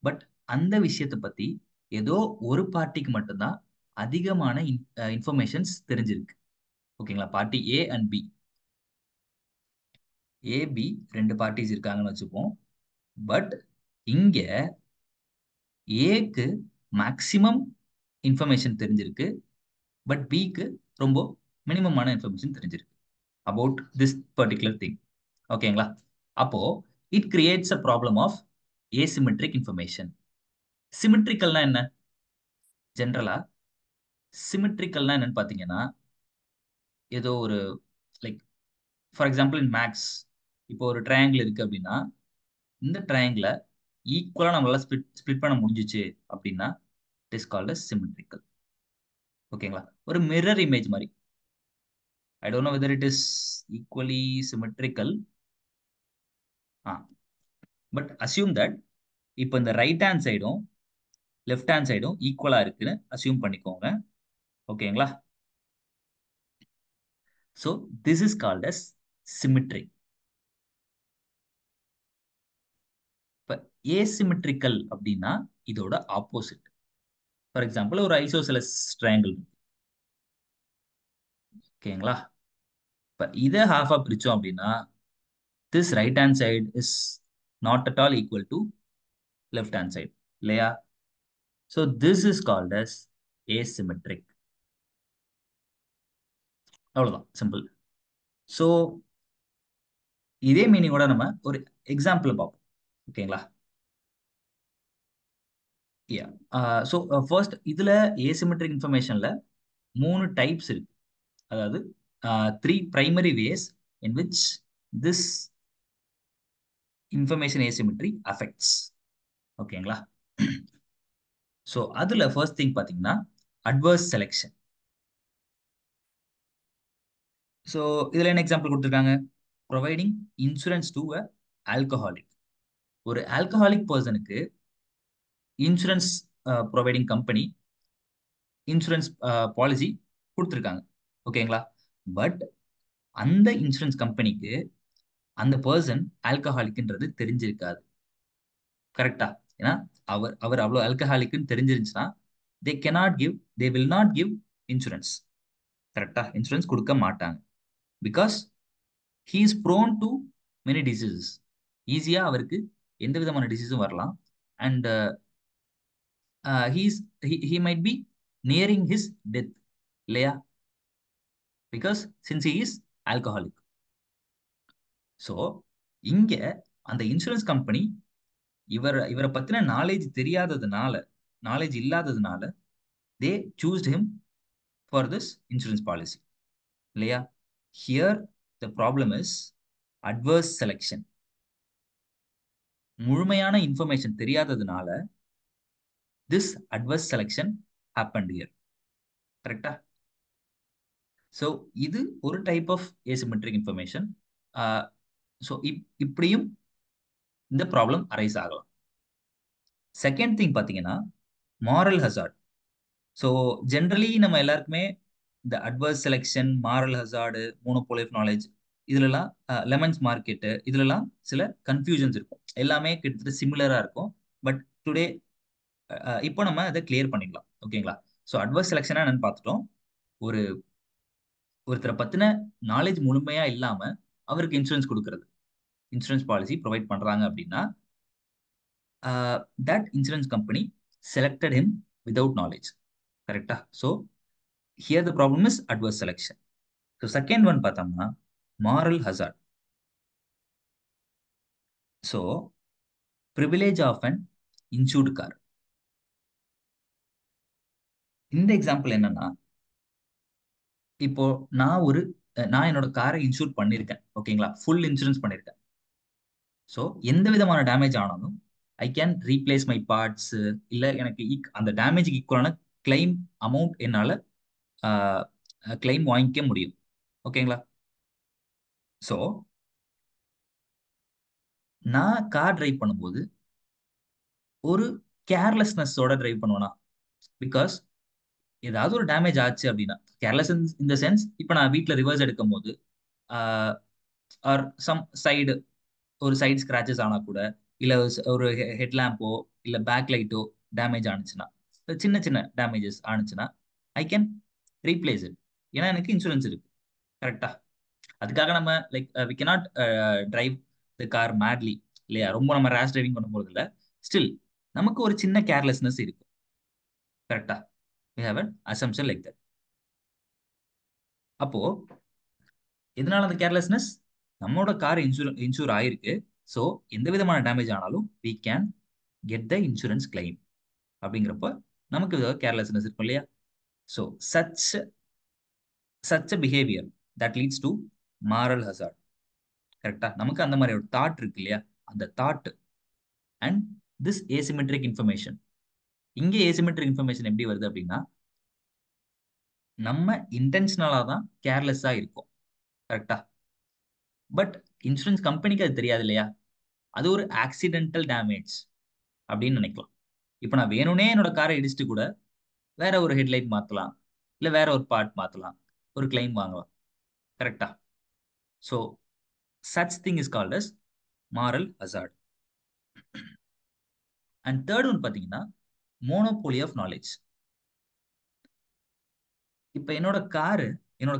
[SPEAKER 1] பட் அந்த விஷயத்தை பத்தி ஏதோ ஒரு பார்ட்டிக்கு மட்டும்தான் அதிகமான இன்ஃபர்மேஷன்ஸ் தெரிஞ்சிருக்கு. ஓகேங்களா? Party A and B, A B ரெண்டு பார்ட்டிஸ் இருக்காங்கன்னு வச்சுப்போம். பட் இங்க ஏக்கு மேக்சிமம் இன்ஃபர்மேஷன் தெரிஞ்சிருக்கு, பட் பிக்கு ரொம்ப மினிமமான இன்ஃபர்மேஷன் தெரிஞ்சிருக்கு அபவுட் திஸ் பர்டிகுலர் திங். ஓகேங்களா? அப்போ it creates a problem of asymmetric information. சிமெட்ரிக்கல்னா என்ன? ஜென்ரலா சிமெட்ரிக்கல்னா என்னன்னு பாத்தீங்கன்னா, ஏதோ ஒரு like for example in maths, இப்போ ஒரு ட்ரையாங்கிள் இருக்கு அப்படின்னா, இந்த ட்ரையாங்கிளை ஈக்குவலா நம்மளால ஸ்பிளிட் பண்ண முடிஞ்சிச்சு அப்படின்னா it is called as symmetrical. ஓகேங்களா? ஒரு மிரர் இமேஜ் மாதிரி. I don't know whether it is equally symmetrical. But assume that இப்போ இந்த ரைட் ஹேண்ட் சைடும் லெஃப்ட் ஹேண்ட் சைடும் ஈக்குவலா இருக்குன்னு அசியூம் பண்ணிக்கோங்க. ஓகேங்களா? So this is called as symmetry. இப்போ ஏசிமெட்ரிக்கல் அப்படின்னா இதோட ஆப்போசிட். ஃபார் எக்ஸாம்பிள் ஒரு ஐசோசெலஸ் ட்ரையாங்கிள். ஓகேங்களா? இப்போ இதை ஹாஃபா பிரிச்சோம் அப்படின்னா this right hand side is not at all equal to left hand side இல்லையா? so this is called as asymmetric. அவ்வளவுதான், சிம்பிள். so இதே மீனிங்கோட நம்ம ஒரு எக்ஸாம்பிள் பார்ப்போம். ஓகேங்களா? யா. ஸோ ஃபர்ஸ்ட் இதுல ஏசிமெட்ரிக் இன்ஃபர்மேஷன்ல 3 டைப்ஸ் இருக்கு. அதாவது 3 primary ways in which this information asymmetry affects. ஓகேங்களா? ஸோ அதுல ஃபர்ஸ்ட் திங் பாத்தீங்கன்னா அட்வர்ஸ் செலெக்ஷன். ஸோ இதுல என்ன எக்ஸாம்பிள் கொடுத்துருக்காங்க? Providing insurance to a alcoholic. ஒரு ஆல்கஹாலிக் பர்சனுக்கு insurance providing company insurance policy கொடுத்துருக்காங்க. ஓகேங்களா? பட் அந்த இன்சூரன்ஸ் கம்பெனிக்கு அந்த பர்சன் ஆல்கஹாலிக்ன்றது தெரிஞ்சிருக்காது. கரெக்டா? ஏன்னா அவர் அவர் அவ்வளோ ஆல்கஹாலிக்னு தெரிஞ்சிருந்துச்சுன்னா they will not give insurance. கரெக்டா? இன்சூரன்ஸ் கொடுக்க மாட்டாங்க. Because he is prone to many diseases. ஈஸியா அவருக்கு எந்த விதமான டிசீஸும் வரலாம். And he might be nearing his death இல்லையா? Because since he is alcoholic. So இங்க அந்த இன்சூரன்ஸ் கம்பெனி இவரை பத்தின நாலேஜ் இல்லாததுனால they chose him for this insurance policy இல்லையா? Here the problem is adverse selection. முழுமையான இன்ஃபர்மேஷன் தெரியாததுனால this adverse selection happened here. கரெக்டா? ஸோ இது ஒரு type of asymmetric information. So இப்படியும் இந்த ப்ராப்ளம் அரைஸ் ஆகலாம். செகண்ட் திங் பார்த்தீங்கன்னா மாரல் ஹசார்ட். ஸோ ஜென்ரலி நம்ம எல்லாருக்குமே இந்த adverse selection, moral hazard, monopoly of knowledge, இதுலலாம் லெமன்ஸ் மார்க்கெட்டு, இதுலலாம் சில கன்ஃபியூஷன்ஸ் இருக்கும். எல்லாமே கிட்டத்தட்ட சிமிலரா இருக்கும். பட் டுடே இப்போ நம்ம அதை கிளியர் பண்ணிடலாம். ஓகேங்களா? ஸோ அட்வர்ஸ் செலெக்ஷனா என்னன்னு பார்த்துட்டோம். ஒரு ஒருத்தரை பத்தின நாலேஜ் முழுமையா இல்லாம அவருக்கு இன்சூரன்ஸ் கொடுக்கறது, இன்சூரன்ஸ் பாலிசி ப்ரொவைட் பண்றாங்க அப்படின்னா that insurance company selected him without knowledge. கரெக்டா? So here the problem is adverse selection. So second one பார்த்தோம்னா moral hazard. So privilege of an insured car. இந்த எக்ஸாம்பிள் என்னன்னா, இப்போ நான் என்னோட காரை இன்சூர் பண்ணியிருக்கேன். ஓகேங்களா? ஃபுல் இன்சூரன்ஸ் பண்ணியிருக்கேன். ஸோ எந்த விதமான டேமேஜ் ஆனாலும் ஐ கேன் ரீப்ளேஸ் மை பார்ட்ஸ், இல்லை எனக்கு அந்த டேமேஜுக்கு ஈக்குவலான கிளைம் அமௌண்ட் என்னால் கிளைம் வாங்கிக்க முடியும். ஓகேங்களா? ஸோ நான் கார் டிரைவ் பண்ணும்போது ஒரு கேர்லெஸ்னஸோட டிரைவ் பண்ணுவேனா? பிகாஸ் ஏதாவது ஒரு டேமேஜ் ஆச்சு அப்படின்னா, கேர்லெஸ் இந்த சென்ஸ், இப்போ நான் வீட்டில் ரிவர்ஸ் எடுக்கும் போது ஆர் சம் சைடு ஒரு சைடு ஸ்கிராச்சஸ் ஆனா கூட, இல்ல ஒரு ஹெட் லேம்போ இல்ல பேக் லைட்டோ டேமேஜ் ஆனிச்சுன்னா, சின்ன சின்ன டேமேஜஸ் ஆனிச்சுன்னா ஐ கேன் ரீப்ளேஸ் இட். ஏன்னா எனக்கு இன்சூரன்ஸ் இருக்கு. கரெக்டா? அதுக்காக நம்ம like we cannot drive the car madly இல்லையா? ரொம்ப நம்ம ரேஷ் டிரைவிங் பண்ண போறது இல்ல. ஸ்டில் நமக்கு ஒரு சின்ன கேர்லெஸ்னஸ் இருக்கு. கரெக்டா? We have an assumption like that. அப்போ எதனால அந்த கேர்லெஸ்னஸ்? நம்மளோட கார் இன்சூர் ஆயிருக்கு. ஸோ எந்த விதமான டேமேஜ் ஆனாலும் we can get the insurance claim. அப்படிங்கிறப்ப நமக்கு கேர்லெஸ்னஸ் இருக்கும் இல்லையா? So such such a behaviour that leads to moral hazard. கரெக்டா? நமக்கு அந்த மாதிரி ஒரு தாட் இருக்கு இல்லையா? அந்த thought and this asymmetric information. இங்கே ஏசிமெட்ரிக் இன்ஃபர்மேஷன் எப்படி வருது அப்படின்னா, நம்ம இன்டென்ஷனலா தான் கேர்லெஸ்ஸா இருக்கும். கரெக்டா? பட் இன்சூரன்ஸ் கம்பெனிக்கு அது தெரியாது இல்லையா? அது ஒரு ஆக்சிடென்டல் டேமேஜ் அப்படின்னு நினைக்கலாம். இப்போ நான் வேணும்னே என்னோட காரை இடிச்சுட்டு கூட வேற ஒரு ஹெட்லைட் மாத்தலாம், இல்ல வேற ஒரு பார்ட் மாத்தலாம், ஒரு கிளைம் வாங்கலாம். கரெக்டா? So such thing is called as moral hazard. And third one பாத்தீங்கன்னா மோனோபோலி ஆஃப் நாலேஜ். இப்போ என்னோட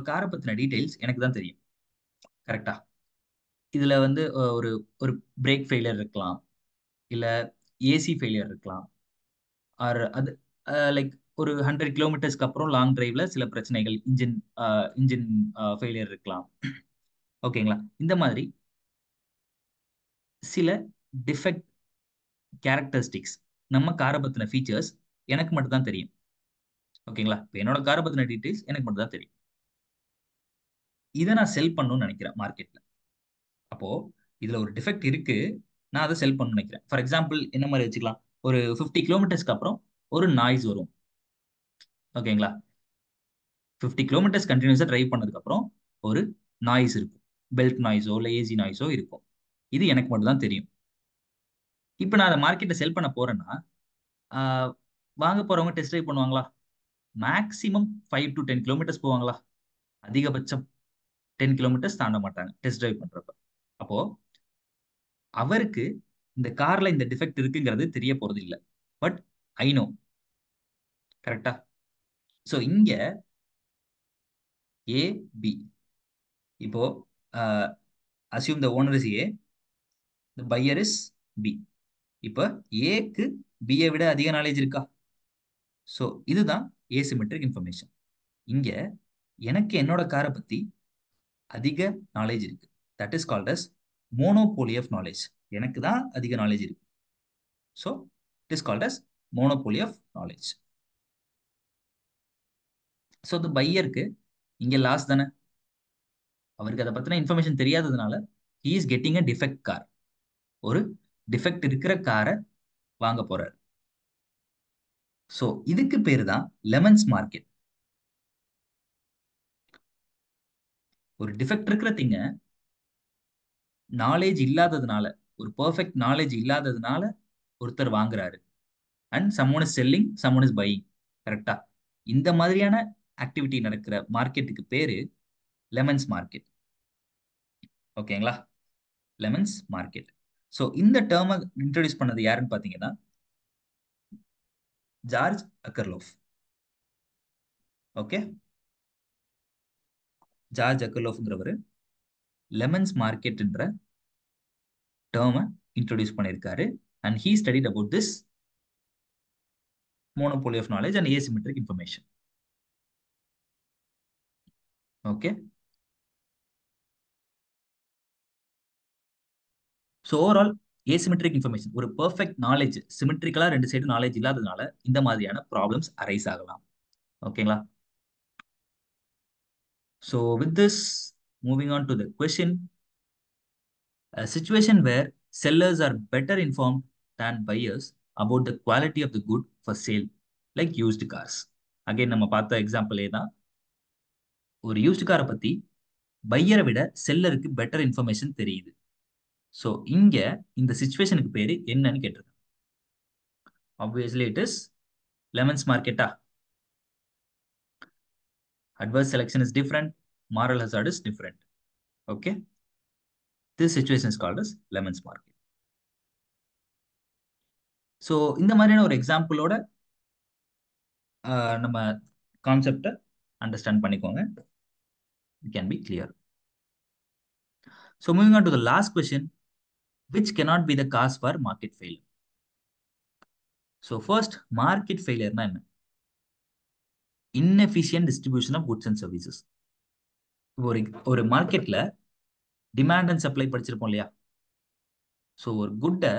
[SPEAKER 1] காரை பத்தின டீடைல்ஸ் எனக்கு தான் தெரியும். கரெக்டா? இதுல வந்து ஒரு ஒரு பிரேக் ஃபெயிலியர் இருக்கலாம், இல்ல ஏசி ஃபெயிலியர் இருக்கலாம், ஆர் அது லைக் ஒரு 100 கிலோமீட்டர்ஸ்க்கு அப்புறம் லாங் டிரைவ்ல சில பிரச்சனைகள், இன்ஜின் ஃபெயிலியர் இருக்கலாம். ஓகேங்களா? இந்த மாதிரி சில டிஃபெக்ட் கேரக்டரிஸ்டிக்ஸ், நம்ம காரை பத்தின ஃபீச்சர்ஸ் எனக்கு மட்டும் தான் தெரியும். ஓகேங்களா? இப்போ என்னோட காரை பத்தின டீடைல்ஸ் எனக்கு மட்டும் தான் தெரியும். இதை நான் செல் பண்ணணும்னு நினைக்கிறேன் மார்க்கெட்ல. அப்போ இதுல ஒரு டிஃபெக்ட் இருக்கு, நான் அதை செல் பண்ணணும்னு நினைக்கிறேன். ஃபார் எக்ஸாம்பிள் என்ன மாதிரி வச்சுக்கலாம்? ஒரு 50 கிலோமீட்டர்ஸ்க்கு அப்புறம் ஒரு நாய்ஸ் வரும். ஓகேங்களா? 50 கிலோமீட்டர்ஸ் கண்டினியூஸா டிரைவ் பண்ணதுக்கு அப்புறம் ஒரு நாய்ஸ் இருக்கும். பெல்ட் நாய்ஸோ இல்லை ஏசி நாய்ஸோ இருக்கும். இது எனக்கு மட்டும் தான் தெரியும். இப்போ நான் அதை மார்க்கெட்ல செல் பண்ண போறேன்னா, ஆஹ், வாங்க போறவங்க டெஸ்ட் ட்ரைவ் பண்ணுவாங்களா? மேக்ஸிமம் 5 to 10 கிலோமீட்டர்ஸ் போவாங்களா? அதிகபட்சம் 10 கிலோமீட்டர்ஸ் தாண்ட மாட்டாங்க டெஸ்ட் டிரைவ் பண்றப்ப. அப்போ அவருக்கு இந்த கார்ல இந்த டிஃபெக்ட் இருக்குங்கிறது தெரிய போறது இல்ல. But I know. கரெக்டா? சோ இங்க ஏ பி. இப்போ assume the owner is A, the buyer is B. இப்போ ஏக்கு பியை விட அதிக நாலேஜ் இருக்கா? சோ இதுதான் ஏசிமெட்ரிக் இன்ஃபர்மேஷன். இங்க எனக்கு என்னோட காரை பத்தி அதிக நாலேஜ் இருக்கு. That is called as monopoly of knowledge. எனக்கு தான் அதிக நாலேஜ் இருக்கு. So it is called as monopoly of knowledge. So இந்த பையருக்கு இங்க லாஸ் தானே. அவருக்கு அதை பத்தின இன்ஃபர்மேஷன் தெரியாததுனால he is getting a defect car. ஒரு டிஃபெக்ட் இருக்கிற காரை வாங்க போறாரு. ஸோ இதுக்கு பேரு தான் லெமன்ஸ் மார்க்கெட். ஒரு டிஃபெக்ட் இருக்கிற திங்க நாலேஜ் இல்லாததுனால, ஒரு பெர்ஃபெக்ட் நாலேஜ் இல்லாததுனால ஒருத்தர் வாங்குறாரு. And சம்மோன் is selling, சம்மோன் is buying. கரெக்டா? இந்த மாதிரியான ஆக்டிவிட்டி நடக்கிற மார்க்கெட்டுக்கு பேரு லெமன்ஸ் மார்க்கெட். ஓகேங்களா? Lemons market. ஸோ இந்த டேர்மை இன்ட்ரடியூஸ் பண்ணது யாருன்னு பார்த்தீங்கன்னா ஜார்ஜ் அக்கர்லோஃப். ஓகே? ஜார்ஜ் அக்கர்லோஃப்ங்கிறவர் லெமன்ஸ் மார்க்கெட்ன்ற டேர்மை இன்ட்ரடியூஸ் பண்ணியிருக்காரு. And he studied about this monopoly of knowledge and asymmetric information. Okay? So overall asymmetric information, ஒரு பெர்ஃபெக்ட் நாலேஜ், சிமெட்ரிக்கலா ரெண்டு சைடு நாலேஜ் இல்லாததுனால இந்த மாதிரியான ப்ராப்ளம்ஸ் அரைஸ் ஆகலாம். ஓகேங்களா? So with this, moving on to the question, a situation where sellers are better informed than buyers about the quality of the good for sale, like used cars. Again நம்ம பார்த்த எக்ஸாம்பிளே தான். ஒரு used காரை பத்தி பையரை விட செல்லருக்கு better information தெரியுது. So இங்க இந்த சுச்சுவேஷனுக்கு பேரு என்னன்னு கேட்டிருக்கேன். Obviously, it is lemons market. Adverse selection is different. Moral hazard is different. Okay. This situation is called as lemons market. So இந்த மாதிரியான ஒரு எக்ஸாம்பிளோட நம்ம கான்செப்டை அண்டர்ஸ்டாண்ட் பண்ணிக்கோங்க. It can be clear. So moving on to the last question, which cannot be the cause for market failure? So first, market failure na என்ன? Inefficient distribution of goods and services. ஒரு ஒரு மார்க்கெட்ல demand and supply படிச்சிருப்போம் இல்லையா? So ஒரு குட்டை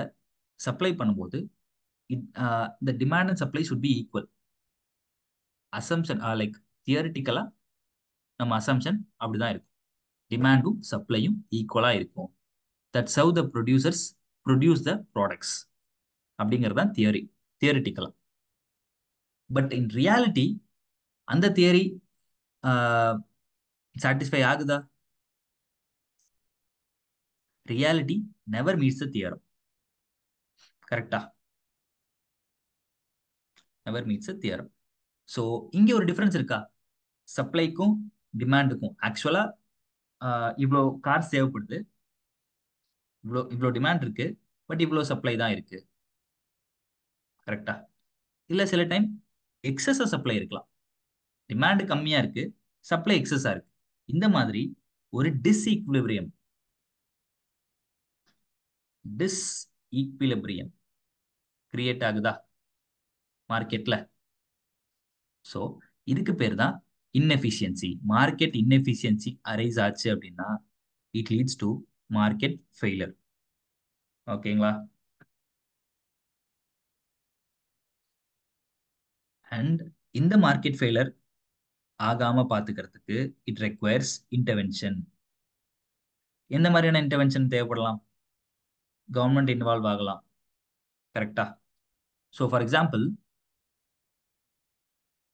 [SPEAKER 1] supply பண்ணும்போது இந்த demand and supply should be equal. Assumption like தியரிட்டிக்கலா நம்ம அசம்ஷன் அப்படிதான் இருக்கும். டிமாண்டும் சப்ளையும் ஈக்குவலா இருக்கும். That's how the producers produce the products அப்படிங்கிறது தான் தியரிட்டிக்கலா. பட் இன் ரியாலிட்டி அந்த தியரி சாட்டிஸ்ஃபை ஆகுதா? Reality never meets the theorem. கரெக்டா? Never meets the theorem. So இங்க ஒரு டிஃபரன்ஸ் இருக்கா? சப்ளைக்கும் டிமாண்டுக்கும் ஆக்சுவலா இவ்வளோ கார்ஸ் தேவைப்படுது, இவ்வளோ இவ்வளோ டிமாண்ட் இருக்கு, பட் இவ்வளோ சப்ளை தான் இருக்கு. கரெக்டா? இல்ல சில டைம் எக்ஸஸ் சப்ளை இருக்கலாம். டிமாண்ட் கம்மியா இருக்கு, சப்ளை எக்ஸஸா இருக்கு. இந்த மாதிரி ஒரு டிஸ்ஈக்விலிபிரியம் கிரியேட் ஆகுதா மார்க்கெட்ல? ஸோ இதுக்கு பேர் தான் inefficiency. மார்க்கெட் inefficiency அரைஸ் ஆச்சு அப்படின்னா it leads to market failure. ஓகேங்களா? அண்ட் இந்த மார்க்கெட் ஃபெயிலர் ஆகாம பாத்துக்கிறதுக்கு இட் ரெக்வயர்ஸ் இன்டர்வென்ஷன். எந்த மாதிரியான இன்டர்வென்ஷன் தேவைப்படலாம்? கவர்மெண்ட் இன்வால்வ் ஆகலாம். கரெக்டா? ஸோ ஃபார் எக்ஸாம்பிள்,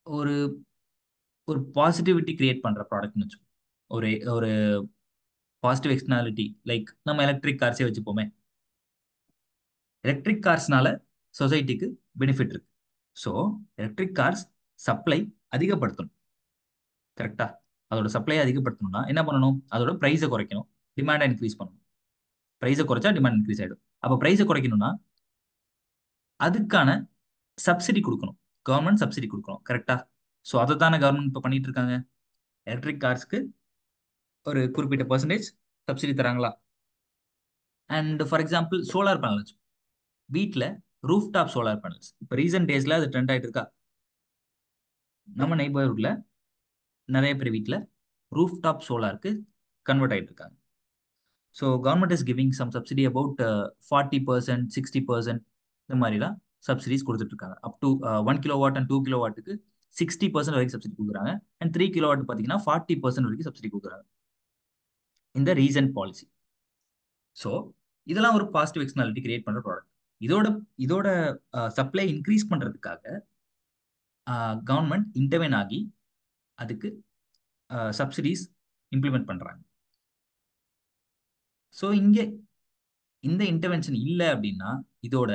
[SPEAKER 1] ஒரு ஒரு பாசிட்டிவிட்டி கிரியேட் பண்ற ப்ராடக்ட்னு வச்சுக்கோ. ஒரு ஒரு பாசிட்டிவ் எக்ஸ்டர்னாலிட்டி லைக் நம்ம எலக்ட்ரிக் கார்ஸே வச்சுப்போமே. எலக்ட்ரிக் கார்ஸ்னால சொசைட்டிக்கு பெனிஃபிட் இருக்கு. ஸோ எலக்ட்ரிக் கார்ஸ் சப்ளை அதிகப்படுத்தணும். கரெக்டா? அதோட சப்ளையை அதிகப்படுத்தணும்னா என்ன பண்ணணும்? அதோட ப்ரைஸை குறைக்கணும், டிமாண்டை இன்க்ரீஸ் பண்ணணும். ப்ரைஸை குறைச்சா டிமாண்ட் இன்க்ரீஸ் ஆயிடும். அப்போ ப்ரைஸை குறைக்கணும்னா அதுக்கான சப்சிடி கொடுக்கணும். கவர்மெண்ட் சப்சிடி கொடுக்கணும். கரெக்டா? ஸோ அதை தானே கவர்மெண்ட் இப்போ பண்ணிட்டு இருக்காங்க. எலக்ட்ரிக் கார்ஸ்க்கு ஒரு குறிப்பிட்ட பர்சன்டேஜ் சப்சிடி தராங்களா? And for example solar panels. வீட்டில் ரூஃப் டாப் சோலார் பேனல்ஸ் இப்போ ரீசெண்ட் டேஸ்ல அது ட்ரெண்ட் ஆயிட்டு இருக்கா? நம்ம நெய்பர்ஹுட்ல நிறைய பேர் வீட்டில் ரூஃப் டாப் சோலாருக்கு கன்வெர்ட் ஆயிட்டு இருக்காங்க. So government is giving some subsidy about 40%, 60% இந்த மாதிரிலாம் சப்சிடிஸ் கொடுத்துட்டு இருக்காங்க. அப் டு 1 கிலோவாட் அண்ட் 2 கிலோவாட்டுக்கு 60% வரைக்கும் சப்சிடி கொடுக்குறாங்க. அண்ட் 3 கிலோவாட் பார்த்தீங்கன்னா 40% வரைக்கும் சப்சிடி கொடுக்குறாங்க இந்த ரீசன்ட் பாலிசி. ஸோ இதெல்லாம் ஒரு பாசிட்டிவ் எக்ஸ்டர்னாலிட்டி கிரியேட் பண்ற ப்ராடக்ட். இதோட இதோட சப்ளை இன்க்ரீஸ் பண்றதுக்காக கவர்மெண்ட் இன்டர்வென் ஆகி அதுக்கு சப்சிடிஸ் இம்ப்ளிமெண்ட் பண்றாங்க. ஸோ இங்க இந்த இன்டர்வென்ஷன் இல்லை அப்படின்னா இதோட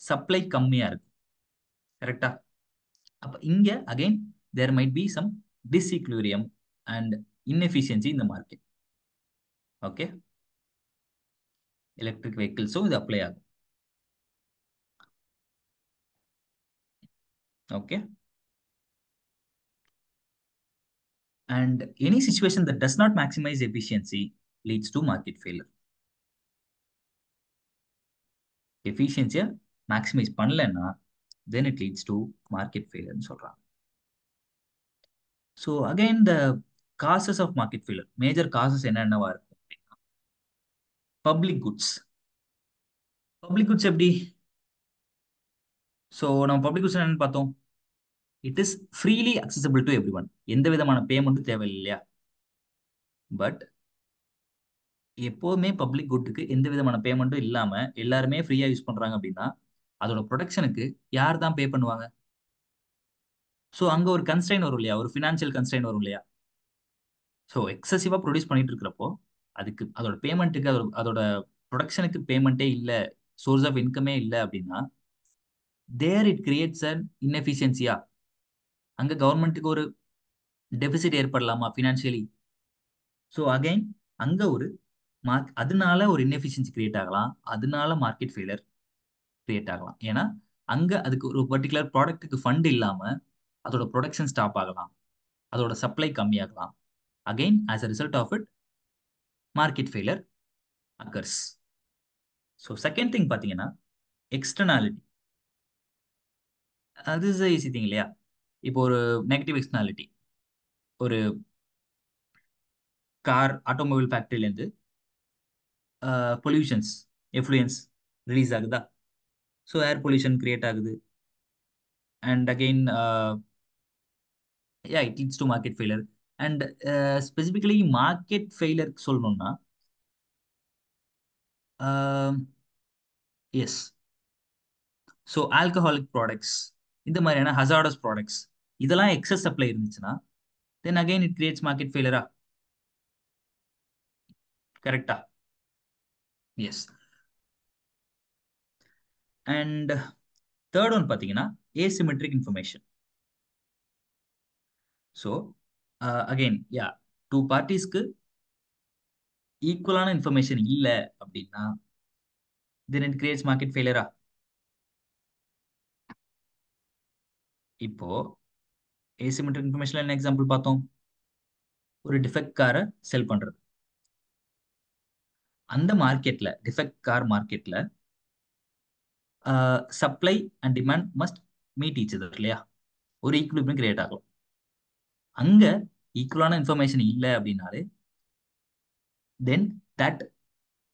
[SPEAKER 1] சப்ளை கம்மியா இருக்கும். கரெக்டா? அப்ப இங்க again there might be some disequilibrium and inefficiency in the market. Okay? Electric வெஹிக்கிள்ஸும் இது அப்ளை ஆகும். Okay? And any situation that does not maximize efficiency leads to market failure. எஃபிஷியன்சியை மேக்ஸிமைஸ் பண்ணலன்னா then it leads to market failure சொல்றாங்க. So again the causes of market failure, major causes என்னென்னவா இருக்கும் அப்படின்னா public goods. Public goods எப்படி? So நம்ம public goods என்னன்னு பார்த்தோம். It is freely accessible to every one. எந்த விதமான பேமெண்ட்டும் தேவையில்லை இல்லையா? பட் எப்போதுமே பப்ளிக் குட்டுக்கு எந்த விதமான பேமெண்ட்டும் இல்லாம எல்லாருமே ஃப்ரீயா யூஸ் பண்றாங்க அப்படின்னா அதோட ப்ரொடக்ஷனுக்கு யார் தான் பே பண்ணுவாங்க? ஸோ அங்க ஒரு கன்ஸ்ட்ரைன் வரும் இல்லையா? ஒரு ஃபினான்ஷியல் கன்ஸ்ட்ரைன் வரும் இல்லையா? ஸோ எக்ஸசிவா ப்ரொடியூஸ் பண்ணிட்டு இருக்கிறப்போ அதுக்கு அதோட பேமெண்ட்டுக்கு அதோட ப்ரொடக்ஷனுக்கு பேமெண்ட்டே இல்லை, சோர்ஸ் ஆஃப் இன்கமே இல்லை அப்படின்னா தேர் இட் கிரியேட்ஸ் அன் இன்எஃபிஷியன்சியா. அங்க கவர்மெண்ட்டுக்கு ஒரு டெபிசிட் ஏற்படலாமா ஃபினான்ஷியலி? ஸோ அகைன் அங்க ஒரு அதனால ஒரு இன்எஃபிஷியன்சி கிரியேட் ஆகலாம், அதனால மார்க்கெட் ஃபெயிலர் கிரியேட் ஆகலாம். ஏன்னா அங்க அதுக்கு ஒரு பர்டிகுலர் ப்ராடக்ட்டுக்கு ஃபண்ட் இல்லாம அதோட ப்ரொடக்ஷன் ஸ்டாப் ஆகலாம், அதோட சப்ளை கம்மியாகலாம். Again as a result of it market failure occurs. So second thing பார்த்தீங்கன்னா எக்ஸ்டர்னாலிட்டி. அது இஸ் ஈஸி திங் இல்லையா? இப்போ ஒரு நெகட்டிவ் எக்ஸ்டர்னாலிட்டி, ஒரு கார் ஆட்டோமொபைல் ஃபேக்டரியிலேருந்து பொல்யூஷன்ஸ் எஃப்ளூயன்ஸ் ரிலீஸ் ஆகுதா? ஸோ ஏர் பொல்யூஷன் கிரியேட் ஆகுது. And again yeah it leads to market failure. And specifically market failure சொல்லணும்னா எஸ், ஸோ ஆல்கஹாலிக் ப்ராடக்ட்ஸ், இந்த மாதிரியான ஹசார்டஸ் ப்ராடக்ட்ஸ், இதெல்லாம் எக்ஸஸ் சப்ளை இருந்துச்சுன்னா then again it creates market ஃபெயிலரா? கரெக்டா? Yes. And third one பார்த்தீங்கன்னா asymmetric information. So again yeah, two பார்ட்டிஸ்க்கு ஈக்குவலான இன்ஃபர்மேஷன் இல்லை அப்படின்னா தென் இட் கிரியேட்ஸ் மார்க்கெட் ஃபெயிலரா? இப்போ ஏசிமெட்ரிக் இன்ஃபர்மேஷன்ல என்ன எக்ஸாம்பிள் பார்த்தோம்? ஒரு டிஃபெக்ட் காரை செல் பண்றது. அந்த மார்க்கெட்ல, டிஃபெக்ட் கார் மார்க்கெட்ல supply and demand must meet each other இல்லையா? ஒரு ஈக்குலிபிரியம் கிரியேட் ஆகும். அங்க ஈக்குவலான இன்ஃபர்மேஷன் இல்லை அப்படின்னாலே then that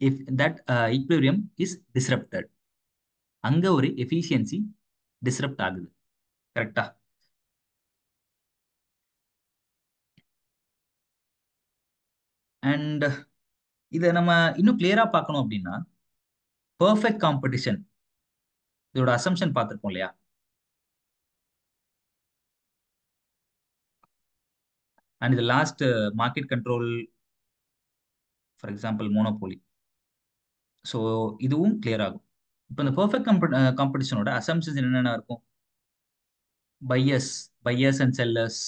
[SPEAKER 1] if that equilibrium is disrupted. அங்க ஒரு எஃபிஷியன்சி டிஸ்ரப்ட் ஆகுது. கரெக்டா? அண்ட் இதை நம்ம இன்னும் கிளியரா பார்க்கணும் அப்படின்னா பெர்ஃபெக்ட் காம்படிஷன் இதோட அசம்ஷன் பார்த்துருப்போம் இல்லையா? அண்ட் இது last market control, for example monopoly. So இதுவும் கிளியர் ஆகும். இப்போ இந்த பெர்ஃபெக்ட் காம்படிஷனோட அசம்ஷன்ஸ் என்னென்ன இருக்கும்? Buyers, buyers and sellers,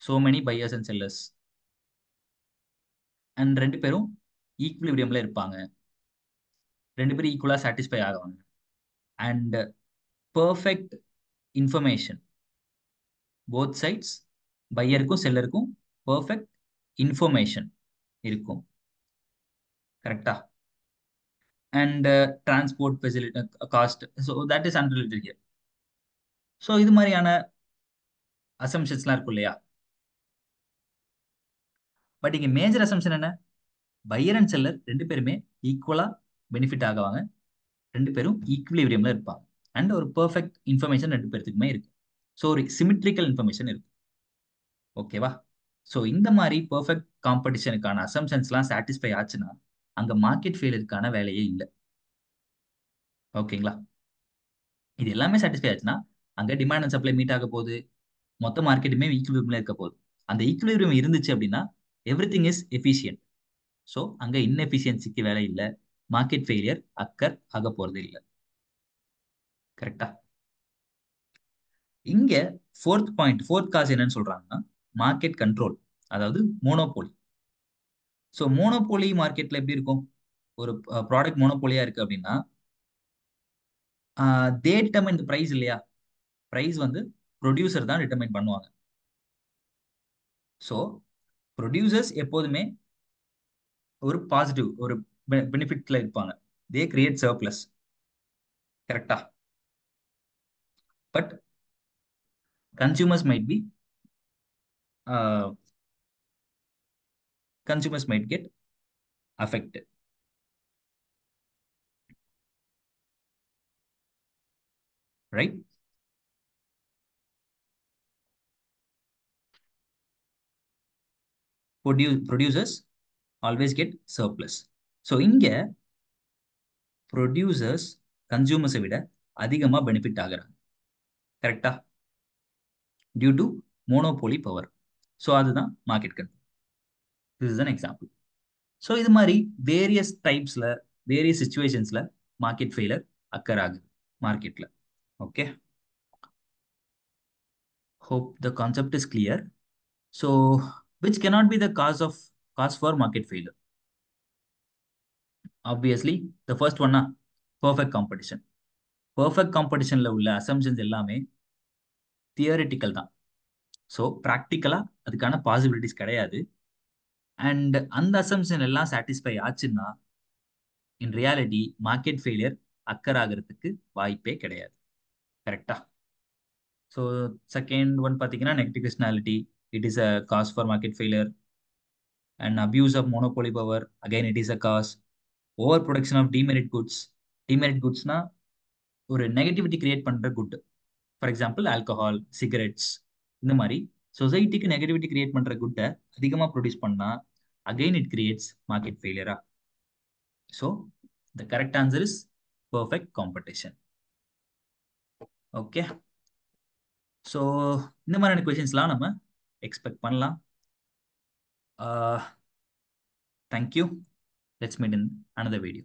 [SPEAKER 1] so many buyers and sellers, and ரெண்டு பேரும் ஈக்குலிபிரியம்ல இருப்பாங்க, ரெண்டு பேரும் ஈக்குவலா சாட்டிஸ்ஃபை ஆகுவாங்க. And perfect information, both sides, பையருக்கும் செல்லருக்கும் பெர்ஃபெக்ட் இன்ஃபர்மேஷன் இருக்கும். கரெக்டா? And transport facility cost, so that is unrelated here. So இது மாதிரியான அசம்ஷன்ஸ்லாம் இருக்கும் இல்லையா? பட் இங்க மேஜர் அசம்ஷன் என்ன? பையர் அண்ட் செல்லர் ரெண்டு பேருமே ஈக்குவலா பெனிஃபிட் ஆகுவாங்க, ரெண்டு பேரும் ஈக்குலிபிரியம்ல இருப்பாங்க, அண்ட் ஒரு பெர்ஃபெக்ட் இன்ஃபர்மேஷன் ரெண்டு பேர்த்துக்குமே இருக்கு. ஸோ ஒரு சிமெட்ரிக்கல் இன்ஃபர்மேஷன் இருக்கு. ஓகேவா? ஸோ இந்த மாதிரி பெர்ஃபெக்ட் காம்படிஷனுக்கான அசம்ஷன்ஸ்லாம் சாட்டிஸ்ஃபை ஆச்சுன்னா அங்க மார்க்கெட் ஃபெயிலுக்கான வேலையே இல்லை. ஓகேங்களா? இது எல்லாமே சாட்டிஸ்ஃபை ஆச்சுன்னா அங்க டிமாண்ட் அண்ட் சப்ளை மீட் ஆக போகுது, மொத்த மார்க்கெட்டுமே ஈக்குலிபிரியம்ல இருக்க போகுது. அந்த ஈக்குலிபிரியம் இருந்துச்சு அப்படின்னா every thing is efficient. So அங்க இன்எஃபிஷியன்சிக்கு வேலை இல்லை, மார்க்கெட் ஃபெயிலியர் அக்கர் ஆக போறது இல்லை. கரெக்டா? இங்க ஃபோர்த் பாயிண்ட், ஃபோர்த் காஸ் என்னன்னு சொல்றாங்கன்னா மார்க்கெட் கண்ட்ரோல், அதாவது மோனோபோலி. ஸோ மோனோபோலி மார்க்கெட்ல எப்படி இருக்கும்? ஒரு ப்ராடக்ட் மோனோபோலியா இருக்கு அப்படின்னா தே டிட்டர்மைன் தி பிரைஸ் இல்லையா? பிரைஸ் வந்து ப்ரொடியூசர் தான் டிட்டர்மைன் பண்ணுவாங்க. ஸோ ப்ரொடியூசர்ஸ் எப்போதுமே ஒரு பாசிட்டிவ், ஒரு பெனிஃபிட்ல இருப்பாங்க. They create surplus. கரெக்டா? But consumers might be consumers might get affected, right? Producers always get surplus. So இங்க ப்ரொடியூசர்ஸ் கன்சூமர்ஸை விட அதிகமா பெனிஃபிட் ஆகுறாங்க. கரெக்டா? Due to monopoly power. So அதுதான் market control. This is an example. So இது மாதிரி வேரியஸ் டைப்ஸ்ல, வேரியஸ் சுச்சுவேஷன்ஸ்ல மார்க்கெட் ஃபெயிலர் அக்கர் ஆகுது மார்க்கெட்ல. Okay, hope the concept is clear. So which cannot be the cause for market failure? Obviously the first one, perfect competition. Perfect காம்படிஷன்ல உள்ள assumptions எல்லாமே theoretical தான். ஸோ ப்ராக்டிக்கலா அதுக்கான பாசிபிலிட்டிஸ் கிடையாது. அண்ட் அந்த அசம்ஷன் எல்லாம் சாட்டிஸ்ஃபை ஆச்சுன்னா in reality market failure occur ஆகிறதுக்கு வாய்ப்பே கிடையாது. கரெக்டா? ஸோ செகண்ட் ஒன் பார்த்தீங்கன்னா negative externality, it is a cause for market failure. And abuse of monopoly power, again it is a cause. Overproduction of demerit goods. Demerit goodsனா ஒரு negativity create பண்ற good. For example alcohol, cigarettes, இந்த மாதிரி சொசைட்டிக்கு negativity create பண்ற குட்டை அதிகமா produce பண்ணா again it creates market ஃபெயிலியரா. So the correct answer is perfect competition. Okay, so இந்த மாதிரியான கொஷின்ஸ்லாம் நம்ம எக்ஸ்பெக்ட் பண்ணலாம். Thank you. Let's meet in another video.